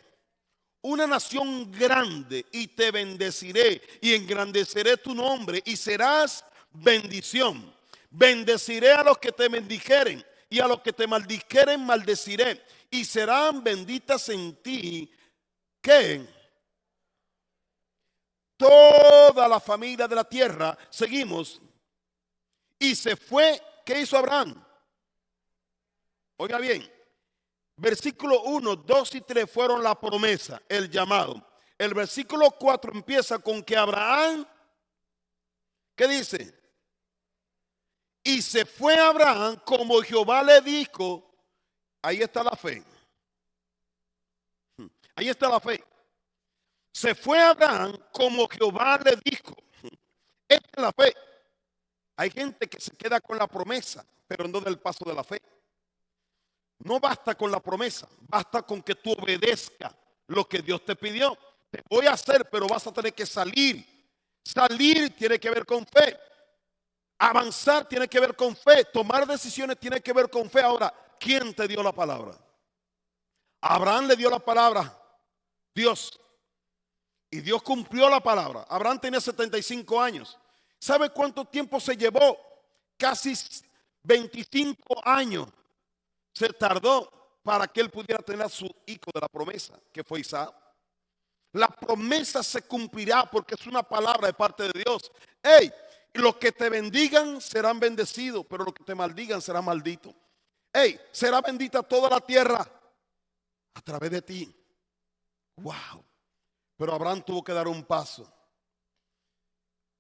una nación grande y te bendeciré y engrandeceré tu nombre y serás bendición. Bendeciré a los que te bendijeren y a los que te maldijeren maldeciré. Y serán benditas en ti que toda la familia de la tierra. Seguimos. Y se fue. ¿Qué hizo Abraham? Oiga bien. Versículo 1, 2 y 3 fueron la promesa, el llamado. El versículo 4 empieza con que Abraham, ¿qué dice? Y se fue Abraham como Jehová le dijo. Ahí está la fe. Ahí está la fe. Se fue Abraham como Jehová le dijo. Esta es la fe. Hay gente que se queda con la promesa, pero no del paso de la fe. No basta con la promesa, basta con que tú obedezcas lo que Dios te pidió. Te voy a hacer, pero vas a tener que salir. Salir tiene que ver con fe. Avanzar tiene que ver con fe. Tomar decisiones tiene que ver con fe. Ahora, ¿quién te dio la palabra? Abraham le dio la palabra, Dios. Y Dios cumplió la palabra. Abraham tenía 75 años. ¿Sabe cuánto tiempo se llevó? Casi 25 años se tardó para que él pudiera tener a su hijo de la promesa, que fue Isaac. La promesa se cumplirá porque es una palabra de parte de Dios. Hey, los que te bendigan serán bendecidos, pero los que te maldigan serán malditos. Hey, será bendita toda la tierra a través de ti. Wow. Pero Abraham tuvo que dar un paso.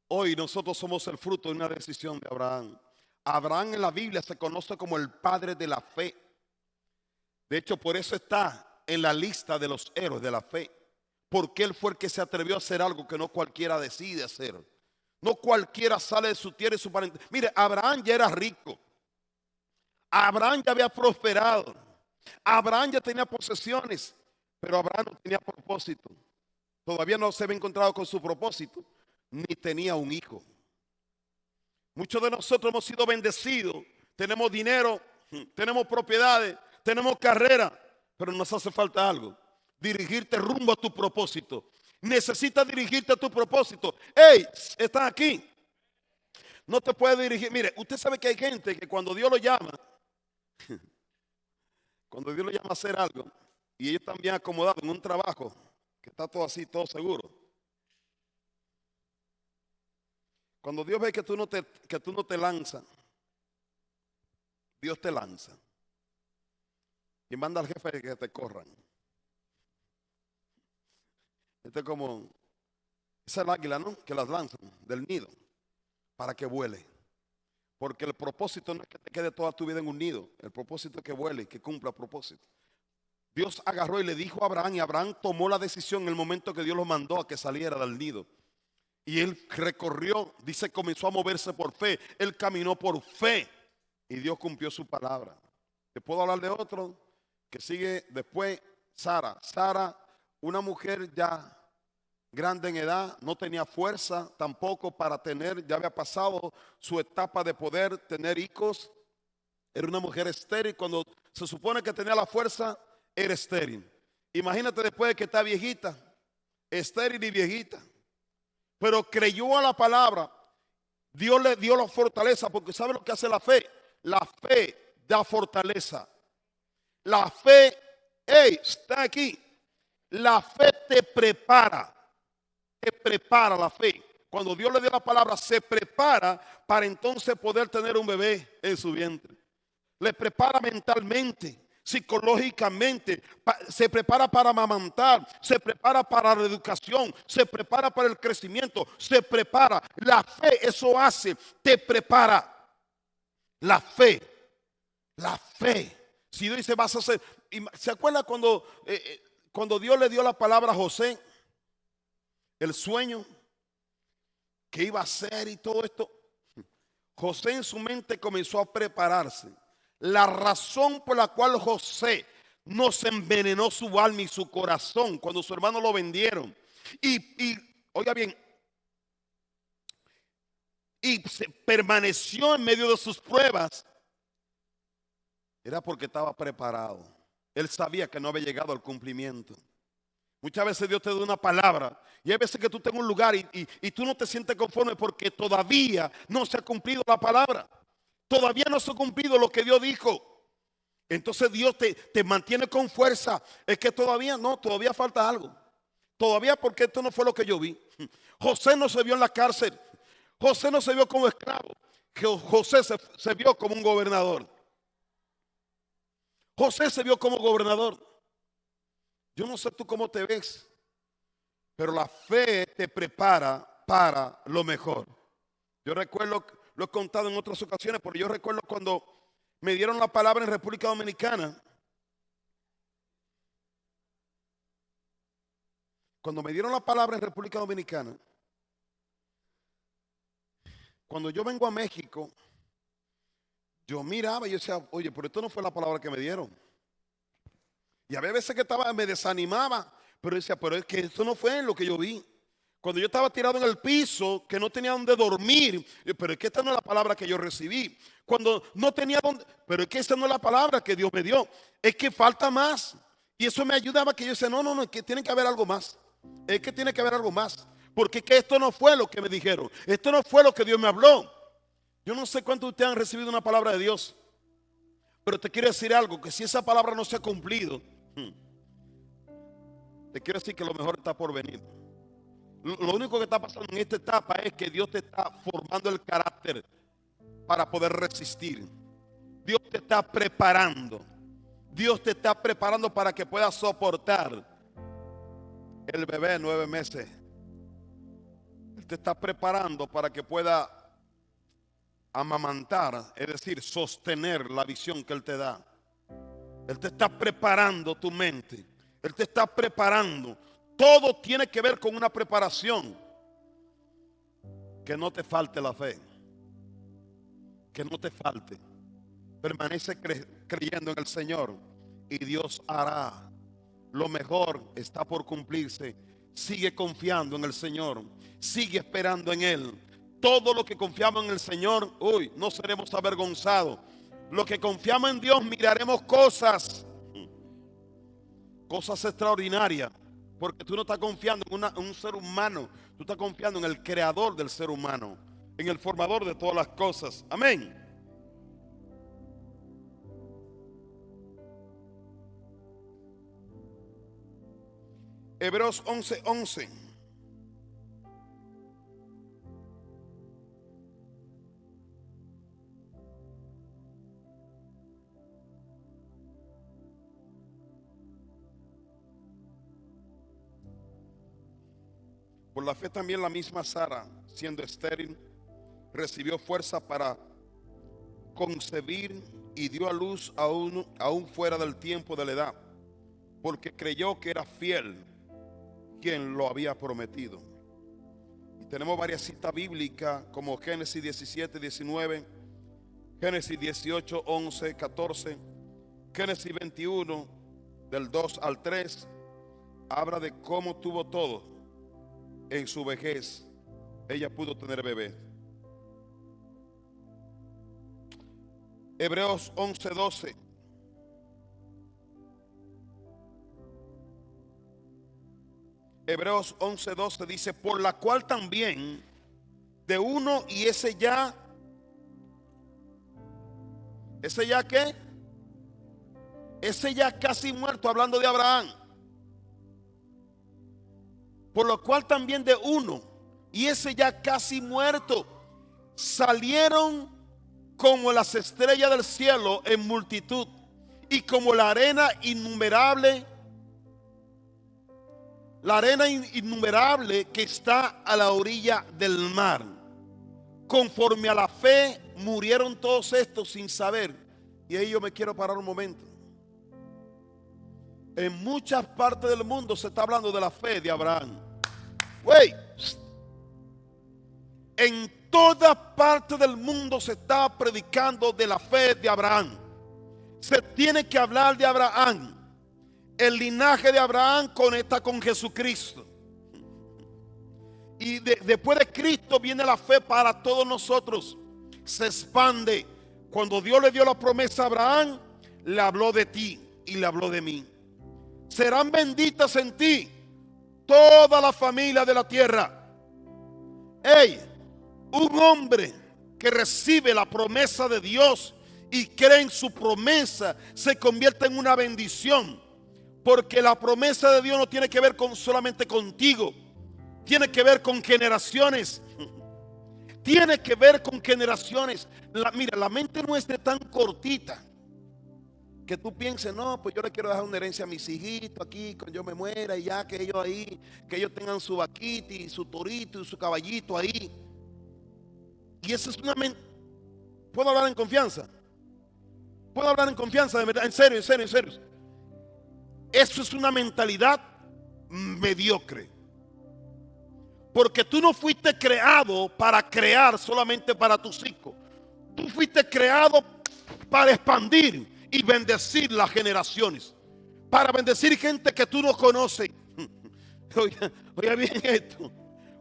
Hoy nosotros somos el fruto de una decisión de Abraham. Abraham en la Biblia se conoce como el padre de la fe. De hecho, por eso está en la lista de los héroes de la fe. Porque él fue el que se atrevió a hacer algo que no cualquiera decide hacer. No cualquiera sale de su tierra y su parentela. Mire, Abraham ya era rico. Abraham ya había prosperado. Abraham ya tenía posesiones. Pero Abraham no tenía propósito. Todavía no se había encontrado con su propósito. Ni tenía un hijo. Muchos de nosotros hemos sido bendecidos. Tenemos dinero, tenemos propiedades, tenemos carrera. Pero nos hace falta algo. Dirigirte rumbo a tu propósito. Necesitas dirigirte a tu propósito. Hey, estás aquí. No te puedes dirigir. Mire, usted sabe que hay gente que cuando Dios lo llama, cuando Dios lo llama a hacer algo, y ellos están bien acomodados en un trabajo, que está todo así, todo seguro. Cuando Dios ve que tú no te lanzas, Dios te lanza. Y manda al jefe que te corran. Este es como, esa es el águila, ¿no? Que las lanzan del nido para que vuele. Porque el propósito no es que te quede toda tu vida en un nido. El propósito es que vuele y que cumpla propósito. Dios agarró y le dijo a Abraham, y Abraham tomó la decisión en el momento que Dios lo mandó a que saliera del nido. Y él recorrió, dice, comenzó a moverse por fe. Él caminó por fe y Dios cumplió su palabra. ¿Te puedo hablar de otro que sigue después? Sara. Sara, una mujer ya grande en edad, no tenía fuerza tampoco para tener, ya había pasado su etapa de poder tener hijos. Era una mujer estéril. Cuando se supone que tenía la fuerza, era estéril. Imagínate después de que está viejita, estéril y viejita. Pero creyó a la palabra. Dios le dio la fortaleza, porque ¿sabe lo que hace la fe? La fe da fortaleza. La fe, hey, está aquí. La fe te prepara la fe. Cuando Dios le dio la palabra, se prepara para entonces poder tener un bebé en su vientre. Le prepara mentalmente, psicológicamente, se prepara para amamantar, se prepara para la educación, se prepara para el crecimiento, se prepara. La fe, eso hace, te prepara. La fe. Si Dios dice vas a hacer, ¿se acuerda cuando Dios le dio la palabra a José? El sueño que iba a hacer y todo esto. José en su mente comenzó a prepararse. La razón por la cual José no se envenenó su alma y su corazón cuando su hermano lo vendieron. Y oiga bien, y permaneció en medio de sus pruebas, era porque estaba preparado. Él sabía que no había llegado al cumplimiento. Muchas veces Dios te da una palabra y hay veces que tú estás en un lugar y tú no te sientes conforme porque todavía no se ha cumplido la palabra. Todavía no se ha cumplido lo que Dios dijo. Entonces Dios te mantiene con fuerza. Es que todavía no, todavía falta algo. Todavía, porque esto no fue lo que yo vi. José no se vio en la cárcel. José no se vio como esclavo. José se vio como un gobernador. José se vio como gobernador. Yo no sé tú cómo te ves, pero la fe te prepara para lo mejor. Yo recuerdo, lo he contado en otras ocasiones, pero yo recuerdo cuando me dieron la palabra en República Dominicana. Cuando me dieron la palabra en República Dominicana, cuando yo vengo a México, yo miraba y yo decía, oye, pero esto no fue la palabra que me dieron. Y había veces que me desanimaba, pero decía, pero es que esto no fue lo que yo vi. Cuando yo estaba tirado en el piso, que no tenía donde dormir, pero es que esta no es la palabra que yo recibí. Cuando no tenía donde, pero es que esta no es la palabra que Dios me dio. Es que falta más. Y eso me ayudaba, que yo decía, no, es que tiene que haber algo más. Es que tiene que haber algo más. Porque es que esto no fue lo que me dijeron. Esto no fue lo que Dios me habló. Yo no sé cuántos de ustedes han recibido una palabra de Dios, pero te quiero decir algo, que si esa palabra no se ha cumplido, te quiero decir que lo mejor está por venir. Lo único que está pasando en esta etapa es que Dios te está formando el carácter para poder resistir. Dios te está preparando. Dios te está preparando para que puedas soportar el bebé de 9 meses. Él te está preparando para que pueda amamantar, es decir, sostener la visión que Él te da. Él te está preparando tu mente. Él te está preparando. Todo tiene que ver con una preparación. Que no te falte la fe. Que no te falte. Permanece creyendo en el Señor y Dios hará. Lo mejor está por cumplirse. Sigue confiando en el Señor. Sigue esperando en Él. Todo lo que confiamos en el Señor, no seremos avergonzados. Lo que confiamos en Dios, miraremos cosas extraordinarias. Porque tú no estás confiando en un ser humano. Tú estás confiando en el creador del ser humano, en el formador de todas las cosas. Amén. Hebreos 11:11. Por la fe también la misma Sara, siendo estéril, recibió fuerza para concebir y dio a luz aún fuera del tiempo de la edad, porque creyó que era fiel quien lo había prometido. Y tenemos varias citas bíblicas como Génesis 17:19, Génesis 18:11, 14, Génesis 21 del 2 al 3. Habla de cómo tuvo todo. En su vejez ella pudo tener bebé. Hebreos 11:12. Hebreos 11:12 dice, por la cual también de uno y ese ya ¿qué? Ese ya casi muerto, hablando de Abraham. Por lo cual también de uno y ese ya casi muerto salieron como las estrellas del cielo en multitud y como la arena innumerable que está a la orilla del mar. Conforme a la fe murieron todos estos sin saber. Y ahí yo me quiero parar un momento. En muchas partes del mundo se está hablando de la fe de Abraham. En todas partes del mundo se está predicando de la fe de Abraham. Se tiene que hablar de Abraham. El linaje de Abraham conecta con Jesucristo. Y después de Cristo viene la fe para todos nosotros. Se expande. Cuando Dios le dio la promesa a Abraham, le habló de ti y le habló de mí. Serán benditas en ti toda la familia de la tierra. Un hombre que recibe la promesa de Dios y cree en su promesa se convierte en una bendición. Porque la promesa de Dios no tiene que ver solamente contigo. Tiene que ver con generaciones. Tiene que ver con generaciones. Mira, la mente nuestra es tan cortita que tú pienses, no, pues yo le quiero dejar una herencia a mis hijitos aquí cuando yo me muera, y ya que ellos ahí, que ellos tengan su vaquita y su torito y su caballito ahí. Y eso es una mente. ¿Puedo hablar en confianza? ¿Puedo hablar en confianza? De verdad, en serio, en serio, en serio. Eso es una mentalidad mediocre. Porque tú no fuiste creado para crear solamente para tus hijos. Tú fuiste creado para expandir y bendecir las generaciones. Para bendecir gente que tú no conoces. Oiga bien esto.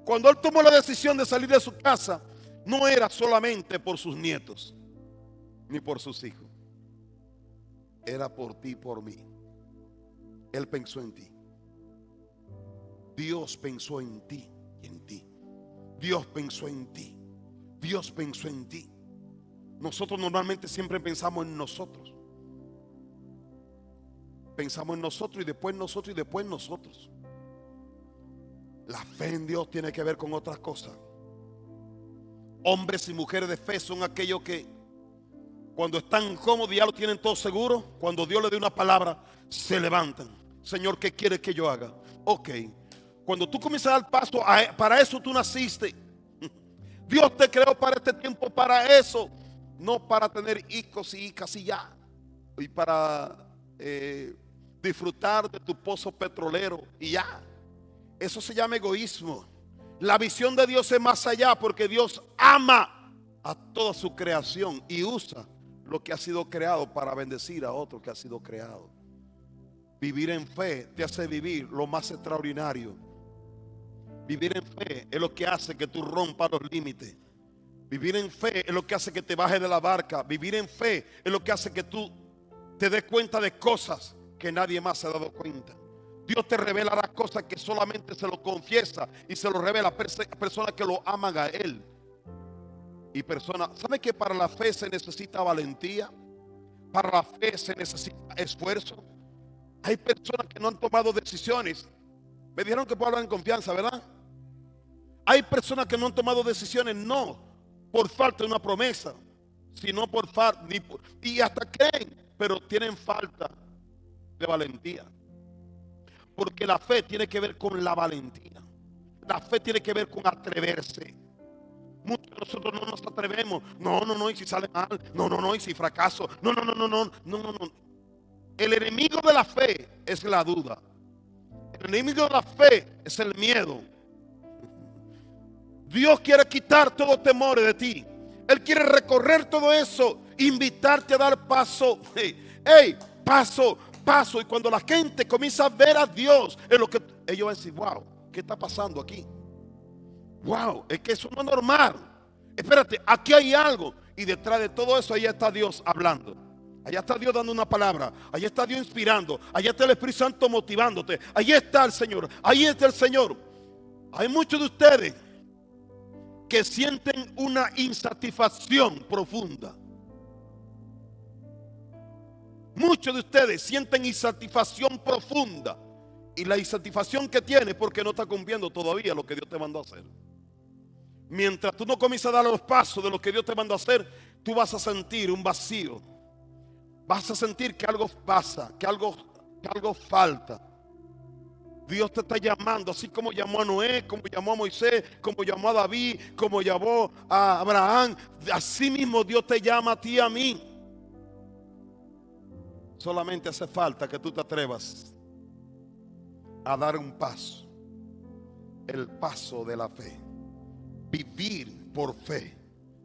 Cuando él tomó la decisión de salir de su casa, no era solamente por sus nietos, ni por sus hijos. Era por ti y por mí. Él pensó en ti. Dios pensó en ti y en ti. Dios pensó en ti. Dios pensó en ti. Nosotros normalmente siempre pensamos en nosotros. Pensamos en nosotros y después nosotros y después nosotros. La fe en Dios tiene que ver con otras cosas. Hombres y mujeres de fe son aquellos que cuando están cómodos ya lo tienen todo seguro. Cuando Dios le dé una palabra, se levantan. Señor, ¿qué quieres que yo haga? Ok. Cuando tú comienzas a dar paso, para eso tú naciste. Dios te creó para este tiempo, para eso. No para tener hijos y hijas y ya. Y para disfrutar de tu pozo petrolero y ya. Eso se llama egoísmo. La visión de Dios es más allá, porque Dios ama a toda su creación y usa lo que ha sido creado para bendecir a otro que ha sido creado. Vivir en fe te hace vivir lo más extraordinario. Vivir en fe es lo que hace que tú rompas los límites. Vivir en fe es lo que hace que te bajes de la barca. Vivir en fe es lo que hace que tú te des cuenta de cosas que nadie más se ha dado cuenta. Dios te revelará cosas que solamente se lo confiesa y se lo revela a personas que lo aman a Él. Y personas, ¿sabe que para la fe se necesita valentía? Para la fe se necesita esfuerzo. Hay personas que no han tomado decisiones. Me dijeron que puedo hablar en confianza, ¿verdad? Hay personas que no han tomado decisiones, no por falta de una promesa, sino por falta, y hasta creen, pero tienen falta de valentía. Porque la fe tiene que ver con la valentía. La fe tiene que ver con atreverse. Muchos de nosotros no nos atrevemos. No, y si sale mal. No, y si fracaso. No. El enemigo de la fe es la duda. El enemigo de la fe es el miedo. Dios quiere quitar todo temor de ti. Él quiere recorrer todo eso, invitarte a dar paso. Paso. Y cuando la gente comienza a ver a Dios, es lo que ellos van a decir, wow, ¿qué está pasando aquí? Wow, es que eso no es normal. Espérate, aquí hay algo. Y detrás de todo eso, ahí está Dios hablando. Allá está Dios dando una palabra. Allá está Dios inspirando. Allá está el Espíritu Santo motivándote. Allí está el Señor. Ahí está el Señor. Hay muchos de ustedes que sienten una insatisfacción profunda. Muchos de ustedes sienten insatisfacción profunda. Y la insatisfacción que tiene es porque no está cumpliendo todavía lo que Dios te mandó a hacer. Mientras tú no comienzas a dar los pasos de lo que Dios te mandó a hacer, tú vas a sentir un vacío. Vas a sentir que algo pasa, que algo falta. Dios te está llamando, así como llamó a Noé, como llamó a Moisés, como llamó a David, como llamó a Abraham. Así mismo Dios te llama a ti y a mí. Solamente hace falta que tú te atrevas a dar un paso. El paso de la fe. Vivir por fe.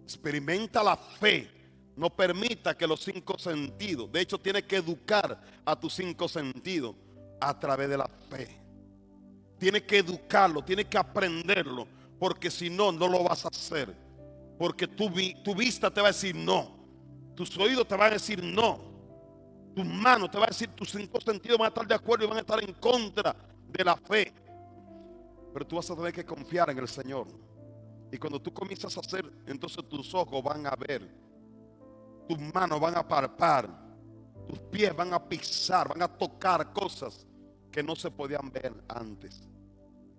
Experimenta la fe. No permita que los 5 sentidos, de hecho tienes que educar a tus 5 sentidos a través de la fe. Tienes que educarlo, tienes que aprenderlo, porque si no, no lo vas a hacer. Porque tu vista te va a decir no, tus oídos te van a decir no, tus manos te van a decir, tus 5 sentidos van a estar de acuerdo y van a estar en contra de la fe. Pero tú vas a tener que confiar en el Señor. Y cuando tú comienzas a hacer, entonces tus ojos van a ver, tus manos van a palpar, tus pies van a pisar, van a tocar cosas que no se podían ver antes.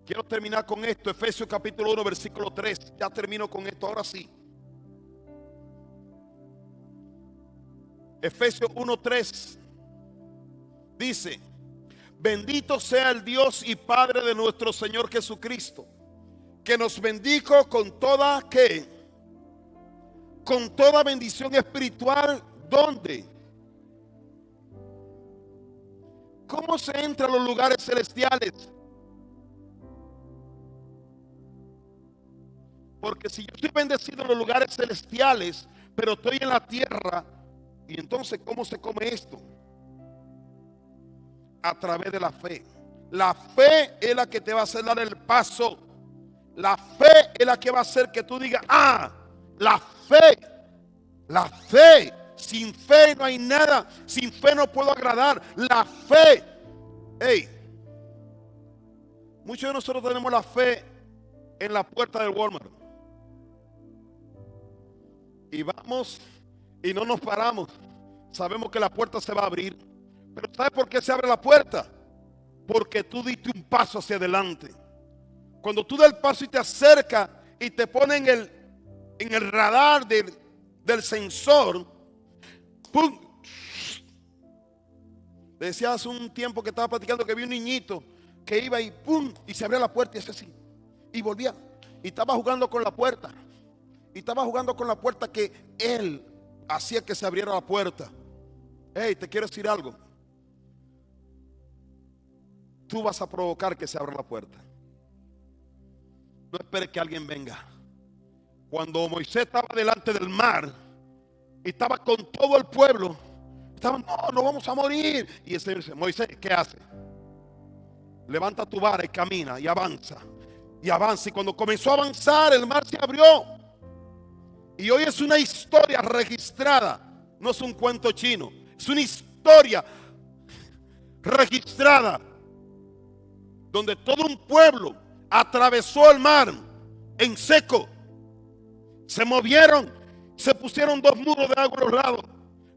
Quiero terminar con esto, Efesios capítulo 1, versículo 3. Ya termino con esto, ahora sí. Efesios 1:3 dice: bendito sea el Dios y Padre de nuestro Señor Jesucristo, que nos bendijo con toda, ¿qué? Con toda bendición espiritual. ¿Dónde? ¿Cómo se entra a los lugares celestiales? Porque si yo estoy bendecido en los lugares celestiales, pero estoy en la tierra, y entonces ¿cómo se come esto? A través de la fe. La fe es la que te va a hacer dar el paso. La fe es la que va a hacer que tú digas, la fe. La fe. Sin fe no hay nada. Sin fe no puedo agradar. La fe. Hey, muchos de nosotros tenemos la fe en la puerta del Walmart. Y vamos y no nos paramos. Sabemos que la puerta se va a abrir. Pero ¿sabes por qué se abre la puerta? Porque tú diste un paso hacia adelante. Cuando tú das el paso y te acercas y te ponen en el radar del sensor, ¡pum! Le decía hace un tiempo que estaba platicando que vi un niñito que iba y ¡pum! Y se abría la puerta y hacía así. Y volvía. Y estaba jugando con la puerta. Y estaba jugando con la puerta que él hacía que se abriera la puerta. Hey, te quiero decir algo. Tú vas a provocar que se abra la puerta. No esperes que alguien venga. Cuando Moisés estaba delante del mar y estaba con todo el pueblo, estaban, no vamos a morir. Y el Señor dice, Moisés, ¿qué hace? Levanta tu vara y camina y avanza. Y avanza. Y cuando comenzó a avanzar, el mar se abrió. Y hoy es una historia registrada. No es un cuento chino. Es una historia registrada, donde todo un pueblo atravesó el mar en seco. Se movieron, se pusieron 2 muros de agua a los lados,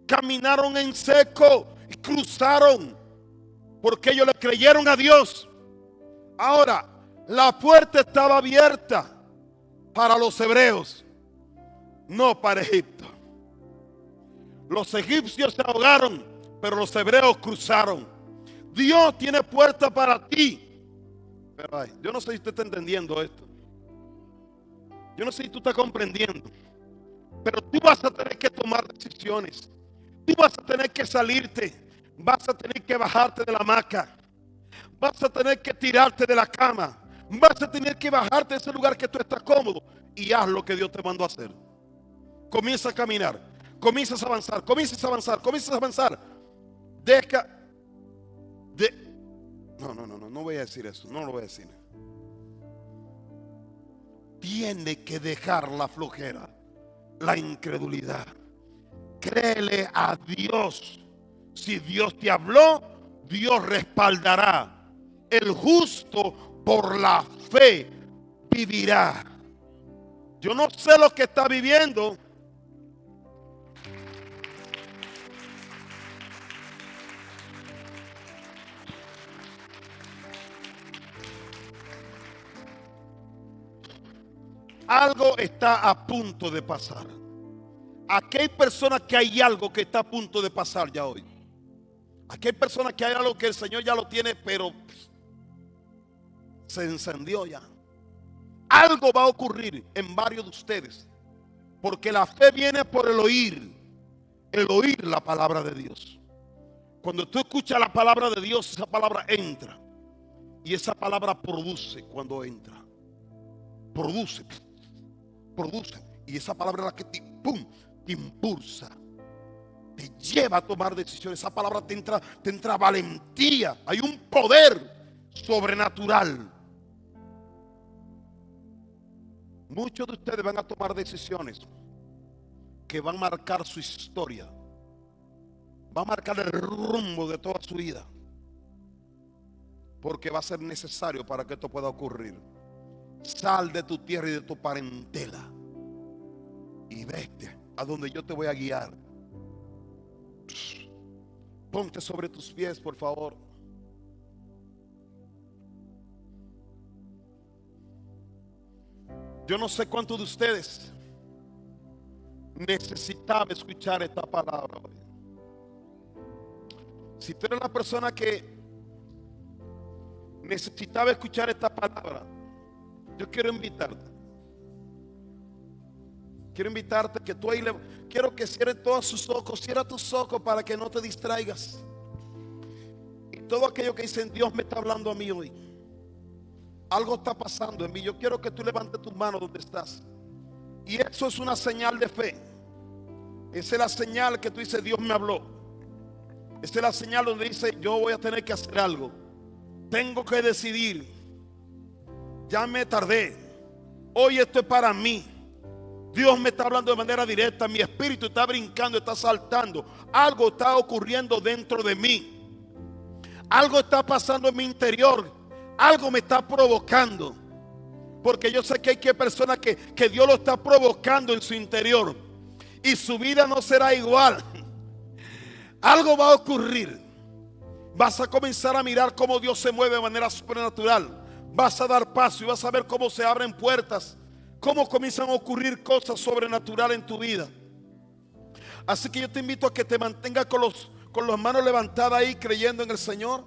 caminaron en seco y cruzaron, porque ellos le creyeron a Dios. Ahora, la puerta estaba abierta para los hebreos, no para Egipto. Los egipcios se ahogaron, pero los hebreos cruzaron. Dios tiene puerta para ti. Pero yo no sé si usted está entendiendo esto. Yo no sé si tú estás comprendiendo. Pero tú vas a tener que tomar decisiones. Tú vas a tener que salirte. Vas a tener que bajarte de la hamaca. Vas a tener que tirarte de la cama. Vas a tener que bajarte de ese lugar que tú estás cómodo. Y haz lo que Dios te mandó a hacer. Comienza a caminar. Comienzas a avanzar. Comienzas a avanzar. Comienzas a avanzar. No voy a decir eso. No lo voy a decir. Tiene que dejar la flojera, la incredulidad. Créele a Dios. Si Dios te habló, Dios respaldará. El justo por la fe vivirá. Yo no sé lo que está viviendo. Algo está a punto de pasar. Aquí hay personas que hay algo que está a punto de pasar ya hoy. Aquí hay personas que hay algo que el Señor ya lo tiene, pero se encendió ya. Algo va a ocurrir en varios de ustedes, porque la fe viene por el oír la palabra de Dios. Cuando tú escuchas la palabra de Dios, esa palabra entra, y esa palabra produce cuando entra. Produce. Y esa palabra es la que te impulsa, te lleva a tomar decisiones. Esa palabra te entra valentía. Hay un poder sobrenatural. Muchos de ustedes van a tomar decisiones que van a marcar su historia, va a marcar el rumbo de toda su vida, porque va a ser necesario para que esto pueda ocurrir. Sal de tu tierra y de tu parentela y vete a donde yo te voy a guiar. Ponte sobre tus pies, por favor. Yo no sé cuántos de ustedes necesitaba escuchar esta palabra hoy. Si tú eres la persona que necesitaba escuchar esta palabra, yo quiero invitarte. Quiero invitarte que tú ahí quiero que cierres todos sus ojos. Cierra tus ojos para que no te distraigas. Y todo aquello que dicen, Dios me está hablando a mí hoy. Algo está pasando en mí. Yo quiero que tú levantes tus manos donde estás. Y eso es una señal de fe. Esa es la señal que tú dices, Dios me habló. Esa es la señal donde dice, yo voy a tener que hacer algo. Tengo que decidir. Ya me tardé. Hoy esto es para mí. Dios me está hablando de manera directa. Mi espíritu está brincando, está saltando. Algo está ocurriendo dentro de mí. Algo está pasando en mi interior. Algo me está provocando. Porque yo sé que hay personas que Dios lo está provocando en su interior. Y su vida no será igual. Algo va a ocurrir. Vas a comenzar a mirar cómo Dios se mueve de manera sobrenatural. Vas a dar paso y vas a ver cómo se abren puertas. Cómo comienzan a ocurrir cosas sobrenaturales en tu vida. Así que yo te invito a que te mantengas con las manos levantadas ahí creyendo en el Señor.